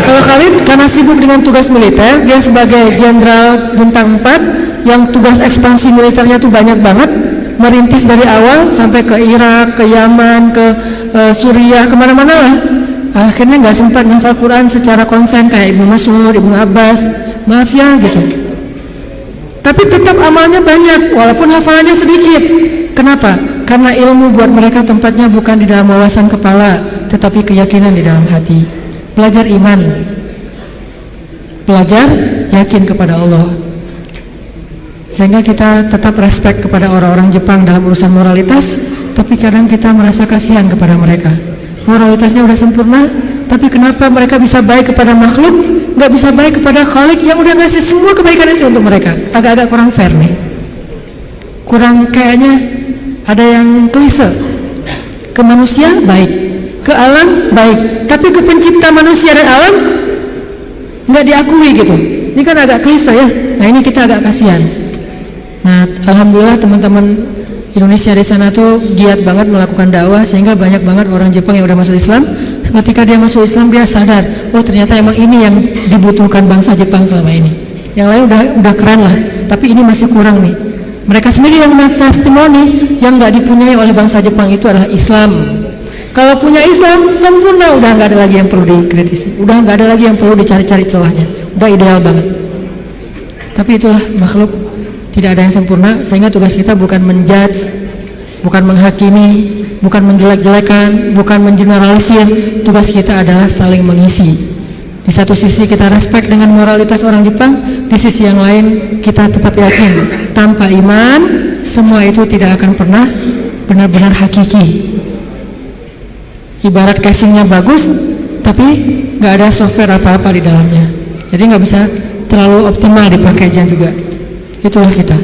Kalau Khalid karena sibuk dengan tugas militer, dia sebagai jenderal bintang 4 yang tugas ekspansi militernya tuh banyak banget, merintis dari awal sampai ke Irak, ke Yaman, ke Suriah, kemana-mana lah. Akhirnya nggak sempat ngafal Quran secara konsen kayak Ibnu Mas'ud, Ibnu Abbas. Maaf ya gitu. Tapi tetap amalnya banyak, walaupun hafalannya sedikit. Kenapa? Karena ilmu buat mereka tempatnya bukan di dalam wawasan kepala, tetapi keyakinan di dalam hati. Belajar iman, belajar yakin kepada Allah. Sehingga kita tetap respect kepada orang-orang Jepang dalam urusan moralitas, tapi kadang kita merasa kasihan kepada mereka. Moralitasnya udah sempurna, tapi kenapa mereka bisa baik kepada makhluk, nggak bisa baik kepada Khalik yang udah ngasih semua kebaikan itu untuk mereka? Agak-agak kurang fair nih. Kurang kayaknya ada yang klise. Ke manusia baik, ke alam baik, tapi ke pencipta manusia dan alam nggak diakui gitu. Ini kan agak klise ya. Nah ini kita agak kasihan. Nah alhamdulillah teman-teman Indonesia di sana tuh giat banget melakukan dakwah, sehingga banyak banget orang Jepang yang udah masuk Islam. Ketika dia masuk Islam, dia sadar, oh ternyata emang ini yang dibutuhkan bangsa Jepang selama ini. Yang lain udah keren lah, tapi ini masih kurang nih. Mereka sendiri yang testimoni, yang nggak dipunyai oleh bangsa Jepang itu adalah Islam. Kalau punya Islam sempurna, udah nggak ada lagi yang perlu dikritisi, udah nggak ada lagi yang perlu dicari-cari celahnya, udah ideal banget. Tapi itulah makhluk, tidak ada yang sempurna, sehingga tugas kita bukan menjudge, bukan menghakimi, bukan menjelek-jelekan, bukan mengeneralisir. Tugas kita adalah saling mengisi. Di satu sisi kita respect dengan moralitas orang Jepang, di sisi yang lain kita tetap yakin tanpa iman semua itu tidak akan pernah benar-benar hakiki. Ibarat casingnya bagus, tapi nggak ada software apa-apa di dalamnya, jadi nggak bisa terlalu optimal dipakainya juga. Itulah kita.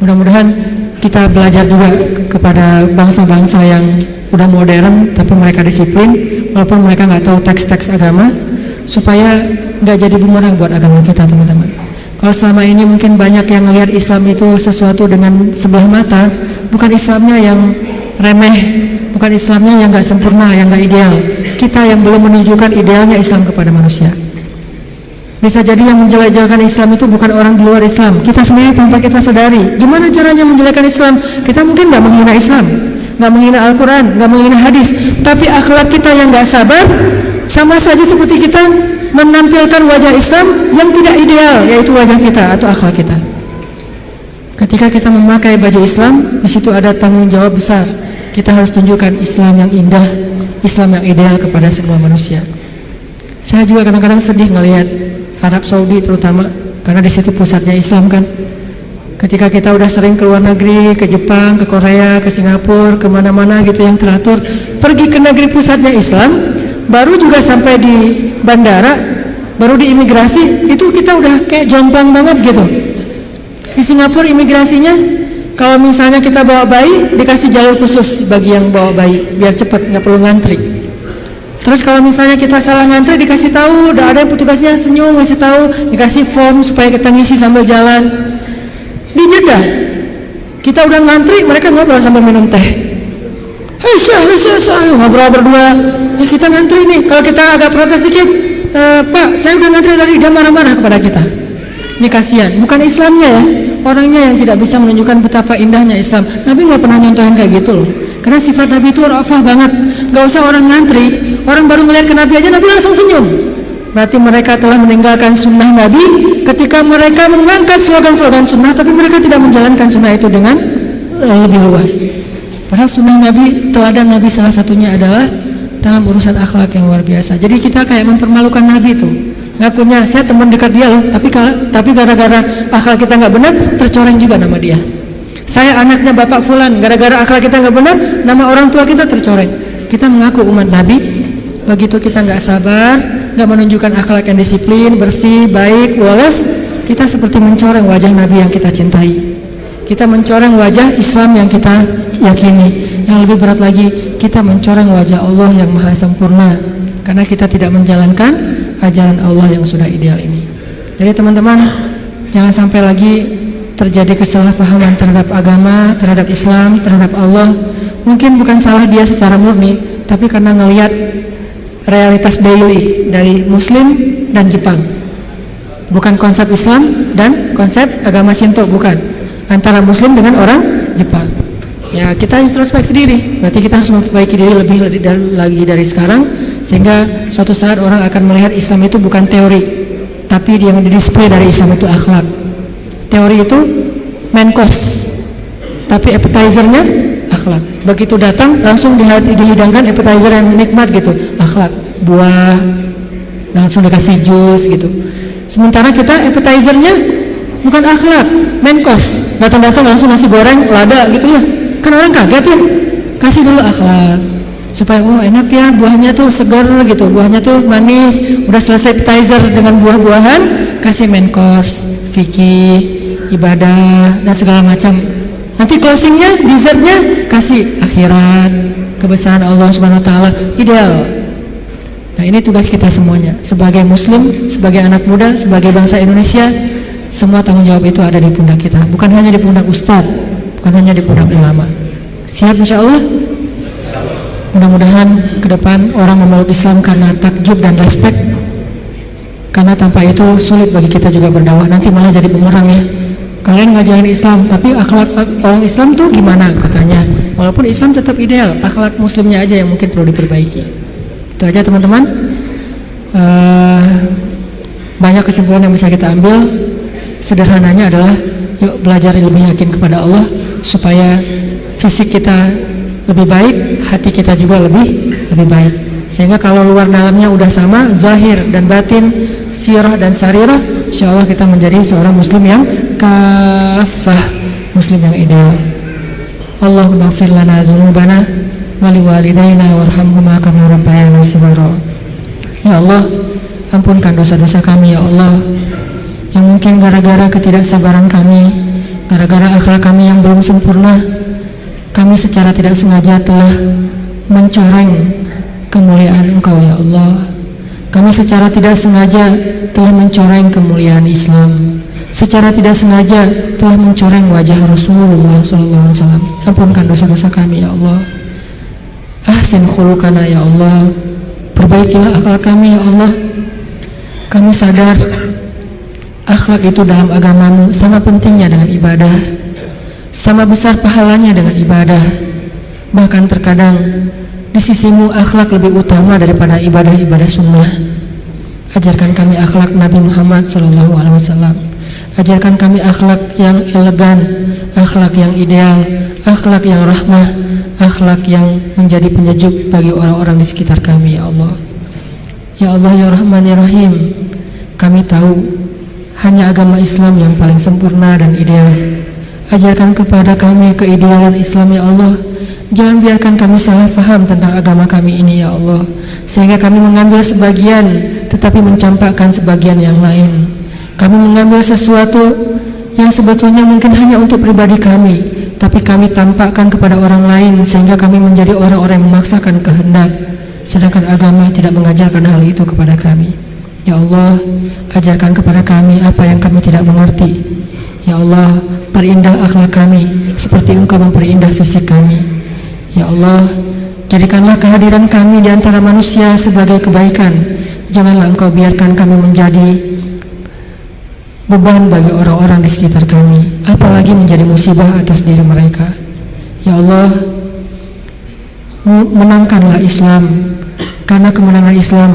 Mudah-mudahan kita belajar juga kepada bangsa-bangsa yang udah modern tapi mereka disiplin, walaupun mereka nggak tahu teks-teks agama, supaya nggak jadi bumerang buat agama kita, teman-teman. Kalau selama ini mungkin banyak yang melihat Islam itu sesuatu dengan sebelah mata, bukan Islamnya yang remeh, bukan Islamnya yang nggak sempurna, yang nggak ideal. Kita yang belum menunjukkan idealnya Islam kepada manusia. Bisa jadi yang menjelek-jelekan Islam itu bukan orang di luar Islam, kita sendiri tanpa kita sadari. Gimana caranya menjelekkan Islam? Kita mungkin nggak menghina Islam, nggak menghina Al-Quran, nggak menghina hadis, tapi akhlak kita yang nggak sabar, sama saja seperti kita menampilkan wajah Islam yang tidak ideal, yaitu wajah kita atau akhlak kita. Ketika kita memakai baju Islam, di situ ada tanggung jawab besar. Kita harus tunjukkan Islam yang indah, Islam yang ideal kepada semua manusia. Saya juga kadang-kadang sedih ngelihat Arab Saudi terutama, karena di situ pusatnya Islam kan. Ketika kita udah sering ke luar negeri, ke Jepang, ke Korea, ke Singapura, kemana-mana gitu yang teratur, pergi ke negeri pusatnya Islam, baru juga sampai di bandara, baru di imigrasi, itu kita udah kayak jomplang banget gitu. Di Singapura imigrasinya, kalau misalnya kita bawa bayi, dikasih jalur khusus bagi yang bawa bayi, biar cepet, nggak perlu ngantri. Terus kalau misalnya kita salah ngantri, dikasih tahu, udah ada petugasnya senyum ngasih tahu, dikasih form supaya kita ngisi sambil jalan. Di Jeddah, kita udah ngantri, mereka ngobrol sambil minum teh. Hei saya ngobrol berdua. Ya kita ngantri nih. Kalau kita agak protes dikit, Pak, saya udah ngantri tadi, dia marah-marah kepada kita. Ini kasihan, bukan Islamnya ya, orangnya yang tidak bisa menunjukkan betapa indahnya Islam. Nabi nggak pernah nyontohin kayak gitu loh. Karena sifat Nabi itu rafah banget. Gak usah orang ngantri, orang baru melihat ke Nabi aja, Nabi langsung senyum. Berarti mereka telah meninggalkan sunnah Nabi ketika mereka mengangkat slogan-slogan sunnah, tapi mereka tidak menjalankan sunnah itu dengan lebih luas. Padahal sunnah Nabi, teladan Nabi salah satunya adalah dalam urusan akhlak yang luar biasa. Jadi kita kayak mempermalukan Nabi tuh. Ngakunya saya teman dekat dia loh, tapi gara-gara akhlak kita nggak benar, tercoreng juga nama dia. Saya anaknya Bapak Fulan, gara-gara akhlak kita nggak benar, nama orang tua kita tercoreng. Kita mengaku umat Nabi, begitu kita nggak sabar, nggak menunjukkan akhlak yang disiplin, bersih, baik, waras, kita seperti mencoreng wajah Nabi yang kita cintai. Kita mencoreng wajah Islam yang kita yakini. Yang lebih berat lagi, kita mencoreng wajah Allah yang maha sempurna, karena kita tidak menjalankan ajaran Allah yang sudah ideal ini. Jadi teman-teman, jangan sampai lagi terjadi kesalahpahaman terhadap agama, terhadap Islam, terhadap Allah. Mungkin bukan salah dia secara murni, tapi karena ngelihat realitas daily dari Muslim dan Jepang. Bukan konsep Islam dan konsep agama Shinto, bukan. Antara Muslim dengan orang Jepang. Ya, kita introspeksi diri. Berarti kita harus memperbaiki diri lebih lagi dari sekarang, sehingga suatu saat orang akan melihat Islam itu bukan teori, tapi yang didisplay dari Islam itu akhlak. Teori itu main course, tapi appetizernya akhlak. Begitu datang langsung dihidangkan appetizer yang nikmat gitu, akhlak, buah, langsung dikasih jus gitu. Sementara kita appetizernya bukan akhlak, main course. Datang-datang langsung nasi goreng, lada gitu ya. Kan orang kaget ya. Kasih dulu akhlak supaya enak ya, buahnya tuh segar gitu, buahnya tuh manis. Udah selesai appetizer dengan buah-buahan, kasih main course, fikih, ibadah dan segala macam. Nanti closingnya, dessertnya kasih akhirat, kebesaran Allah Subhanahu Wa Taala, ideal. Nah, ini tugas kita semuanya sebagai Muslim, sebagai anak muda, sebagai bangsa Indonesia. Semua tanggung jawab itu ada di pundak kita, bukan hanya di pundak ustadz, bukan hanya di pundak ulama. Siap insya Allah? Mudah-mudahan ke depan orang memeluk Islam karena takjub dan respek, karena tanpa itu sulit bagi kita juga berdakwah. Nanti malah jadi bumerang ya. Kalian ngajarin Islam, tapi akhlak orang Islam tuh gimana katanya. Walaupun Islam tetap ideal, akhlak Muslimnya aja yang mungkin perlu diperbaiki. Itu aja teman-teman. Banyak kesimpulan yang bisa kita ambil. Sederhananya adalah yuk belajar lebih yakin kepada Allah, supaya fisik kita lebih baik, hati kita juga lebih baik. Sehingga kalau luar dalamnya udah sama, zahir dan batin, sirah dan sarirah, insyaallah kita menjadi seorang muslim yang kafah, muslim yang ideal. Allahumma ighfir lana dzunubana wa liwalidayna warhamhuma kama rabbayana shighara. Ya Allah, ampunkan dosa-dosa kami ya Allah, yang mungkin gara-gara ketidaksabaran kami, gara-gara akhlak kami yang belum sempurna, kami secara tidak sengaja telah mencoreng kemuliaan Engkau ya Allah. Kami secara tidak sengaja telah mencoreng kemuliaan Islam, secara tidak sengaja telah mencoreng wajah Rasulullah SAW. Ampunkan dosa-dosa kami ya Allah. Ahsin khuluqana ya Allah, perbaikilah akhlak kami ya Allah. Kami sadar akhlak itu dalam agamamu sama pentingnya dengan ibadah, sama besar pahalanya dengan ibadah. Bahkan terkadang di sisimu akhlak lebih utama daripada ibadah-ibadah sunnah. Ajarkan kami akhlak Nabi Muhammad SAW. Ajarkan kami akhlak yang elegan, akhlak yang ideal, akhlak yang rahmah, akhlak yang menjadi penyejuk bagi orang-orang di sekitar kami ya Allah. Ya Allah ya Rahman ya Rahim, kami tahu hanya agama Islam yang paling sempurna dan ideal. Ajarkan kepada kami keidealan Islam ya Allah. Jangan biarkan kami salah faham tentang agama kami ini ya Allah, sehingga kami mengambil sebagian tetapi mencampakkan sebagian yang lain. Kami mengambil sesuatu yang sebetulnya mungkin hanya untuk pribadi kami, tapi kami tampakkan kepada orang lain, sehingga kami menjadi orang-orang yang memaksakan kehendak, sedangkan agama tidak mengajarkan hal itu kepada kami. Ya Allah, ajarkan kepada kami apa yang kami tidak mengerti. Ya Allah, perindah akhlak kami seperti Engkau memperindah fisik kami. Ya Allah, jadikanlah kehadiran kami di antara manusia sebagai kebaikan. Janganlah Engkau biarkan kami menjadi beban bagi orang-orang di sekitar kami, apalagi menjadi musibah atas diri mereka. Ya Allah, menangkanlah Islam, karena kemenangan Islam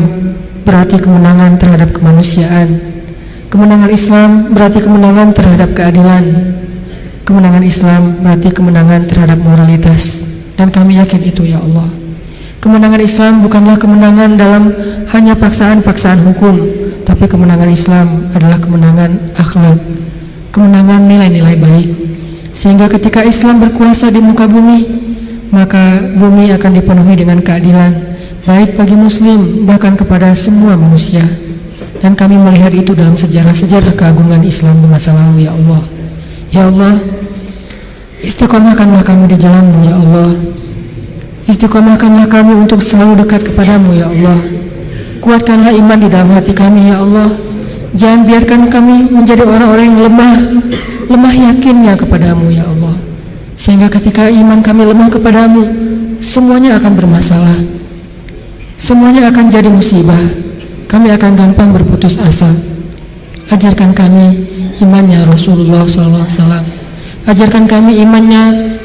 berarti kemenangan terhadap kemanusiaan. Kemenangan Islam berarti kemenangan terhadap keadilan. Kemenangan Islam berarti kemenangan terhadap moralitas. dan kami yakin itu ya Allah. Kemenangan Islam bukanlah kemenangan dalam hanya paksaan-paksaan hukum, tapi kemenangan Islam adalah kemenangan akhlak, kemenangan nilai-nilai baik. Sehingga ketika Islam berkuasa di muka bumi, maka bumi akan dipenuhi dengan keadilan, baik bagi muslim bahkan kepada semua manusia. Dan kami melihat itu dalam sejarah-sejarah keagungan Islam di masa lalu ya Allah. Ya Allah, istiqomahkanlah kami di jalan-Mu ya Allah. Istiqomahkanlah kami untuk selalu dekat kepadamu ya Allah. Kuatkanlah iman di dalam hati kami ya Allah. Jangan biarkan kami menjadi orang-orang yang lemah yakinnya kepadamu ya Allah. Sehingga ketika iman kami lemah kepadamu, semuanya akan bermasalah, semuanya akan jadi musibah. Kami akan gampang berputus asa. Ajarkan kami imannya Rasulullah SAW. Ajarkan kami imannya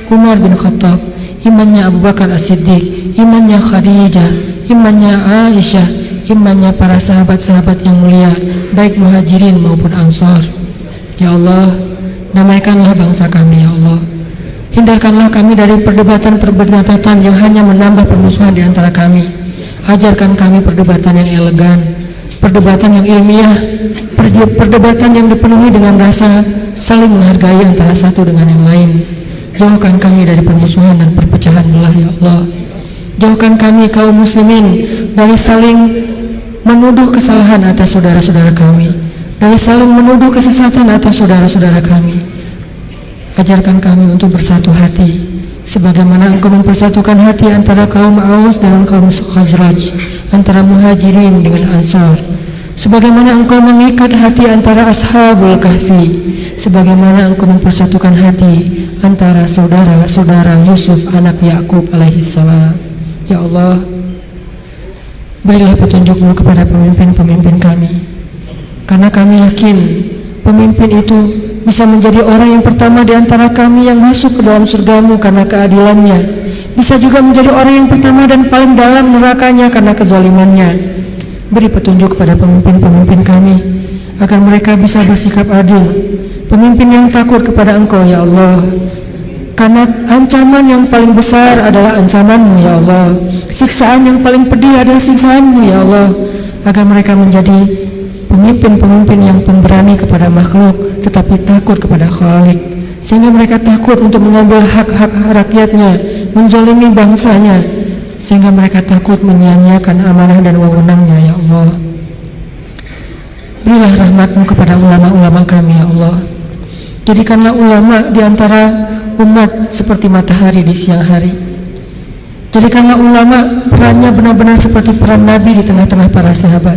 Umar bin Khattab, imannya Abu Bakar As-Siddiq, imannya Khadijah, imannya Aisyah, imannya para sahabat-sahabat yang mulia, baik muhajirin maupun ansar. Ya Allah, damaikanlah bangsa kami ya Allah. Hindarkanlah kami dari perdebatan-perdebatan yang hanya menambah permusuhan di antara kami. Ajarkan kami perdebatan yang elegan, perdebatan yang ilmiah, perdebatan yang dipenuhi dengan rasa saling menghargai antara satu dengan yang lain. Jauhkan kami dari permusuhan dan perpecahan belah ya Allah. Jauhkan kami kaum muslimin dari saling menuduh kesalahan atas saudara-saudara kami, dari saling menuduh kesesatan atas saudara-saudara kami. Ajarkan kami untuk bersatu hati, sebagaimana Engkau mempersatukan hati antara kaum Aus dengan kaum Khazraj, antara muhajirin dengan ansar, sebagaimana Engkau mengikat hati antara ashabul kahfi, sebagaimana Engkau mempersatukan hati antara saudara-saudara Yusuf anak Yakub alaihissalam. Ya Allah, berilah petunjuk-Mu kepada pemimpin-pemimpin kami, karena kami yakin pemimpin itu bisa menjadi orang yang pertama di antara kami yang masuk ke dalam surga-Mu karena keadilannya, bisa juga menjadi orang yang pertama dan paling dalam nerakanya karena kezalimannya. Beri petunjuk kepada pemimpin-pemimpin kami agar mereka bisa bersikap adil, pemimpin yang takut kepada Engkau ya Allah, karena ancaman yang paling besar adalah ancaman-Mu ya Allah, siksaan yang paling pedih adalah siksaan-Mu ya Allah, agar mereka menjadi pemimpin-pemimpin yang pemberani kepada makhluk tetapi takut kepada Khalik, sehingga mereka takut untuk mengambil hak-hak rakyatnya, menzalimi bangsanya, sehingga mereka takut menyia-nyiakan amanah dan wewenangnya ya Allah. Berilah rahmat-Mu kepada ulama-ulama kami ya Allah. Jadikanlah ulama di antara umat seperti matahari di siang hari. Jadikanlah ulama perannya benar-benar seperti peran Nabi di tengah-tengah para sahabat.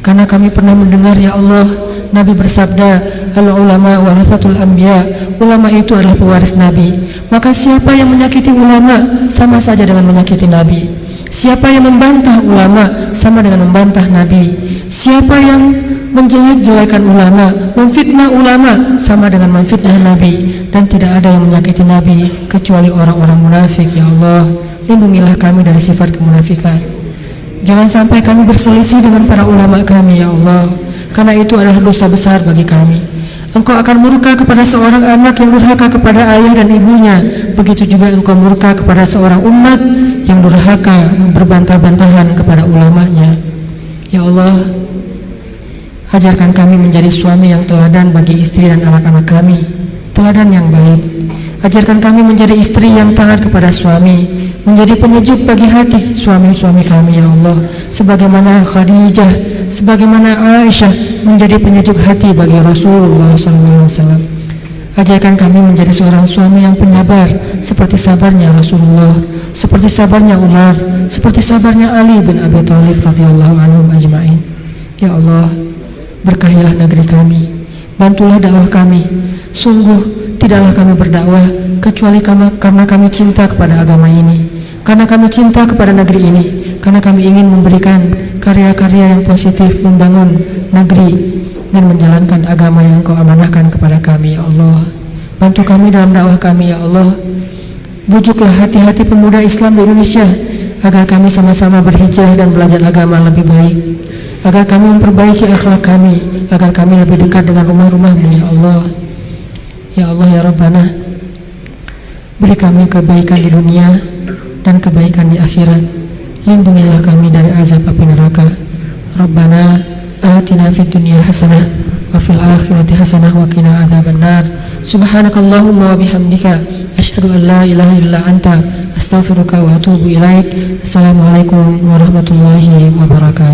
Karena kami pernah mendengar ya Allah, Nabi bersabda, al-ulama warathatul anbiya, ulama itu adalah pewaris Nabi. Maka siapa yang menyakiti ulama sama saja dengan menyakiti Nabi. Siapa yang membantah ulama sama dengan membantah Nabi. Siapa yang menjelek-jelekan ulama, memfitnah ulama sama dengan memfitnah Nabi. Dan tidak ada yang menyakiti Nabi kecuali orang-orang munafik ya Allah. Lindungilah kami dari sifat kemunafikan. Jangan sampai kami berselisih dengan para ulama kami ya Allah, karena itu adalah dosa besar bagi kami. Engkau akan murka kepada seorang anak yang durhaka kepada ayah dan ibunya. Begitu juga Engkau murka kepada seorang umat yang durhaka berbantah-bantahan kepada ulamanya. Ya Allah, ajarkan kami menjadi suami yang teladan bagi istri dan anak-anak kami, teladan yang baik. Ajarkan kami menjadi istri yang taat kepada suami, menjadi penyejuk bagi hati suami-suami kami ya Allah, sebagaimana Khadijah, sebagaimana Aisyah menjadi penyejuk hati bagi Rasulullah SAW. Ajarkan kami menjadi seorang suami yang penyabar, seperti sabarnya Rasulullah, seperti sabarnya Umar, seperti sabarnya Ali bin Abi Thalib radhiyallahu anhum ajma'in. Ya Allah, berkahilah negeri kami, bantulah dakwah kami. Sungguh tidaklah kami berdakwah kecuali karena kami cinta kepada agama ini, karena kami cinta kepada negeri ini, karena kami ingin memberikan karya-karya yang positif membangun negeri dan menjalankan agama yang Kau amanahkan kepada kami ya Allah. Bantu kami dalam dakwah kami ya Allah. Bujuklah hati-hati pemuda Islam di Indonesia agar kami sama-sama berhijrah dan belajar agama lebih baik, agar kami memperbaiki akhlak kami, agar kami lebih dekat dengan rumah-rumah-Mu ya Allah. Ya Allah ya Rabbana, Beri kami kebaikan di dunia dan kebaikan di akhirat. Lindungilah kami dari azab api neraka. Rabbana atina fid dunya hasanah wa fil akhirati hasanah wa qina adzabannar. Subhanakallahumma wa bihamdika asyhadu an la ilaha illa anta astaghfiruka wa atubu ilaik. Assalamualaikum warahmatullahi wabarakatuh.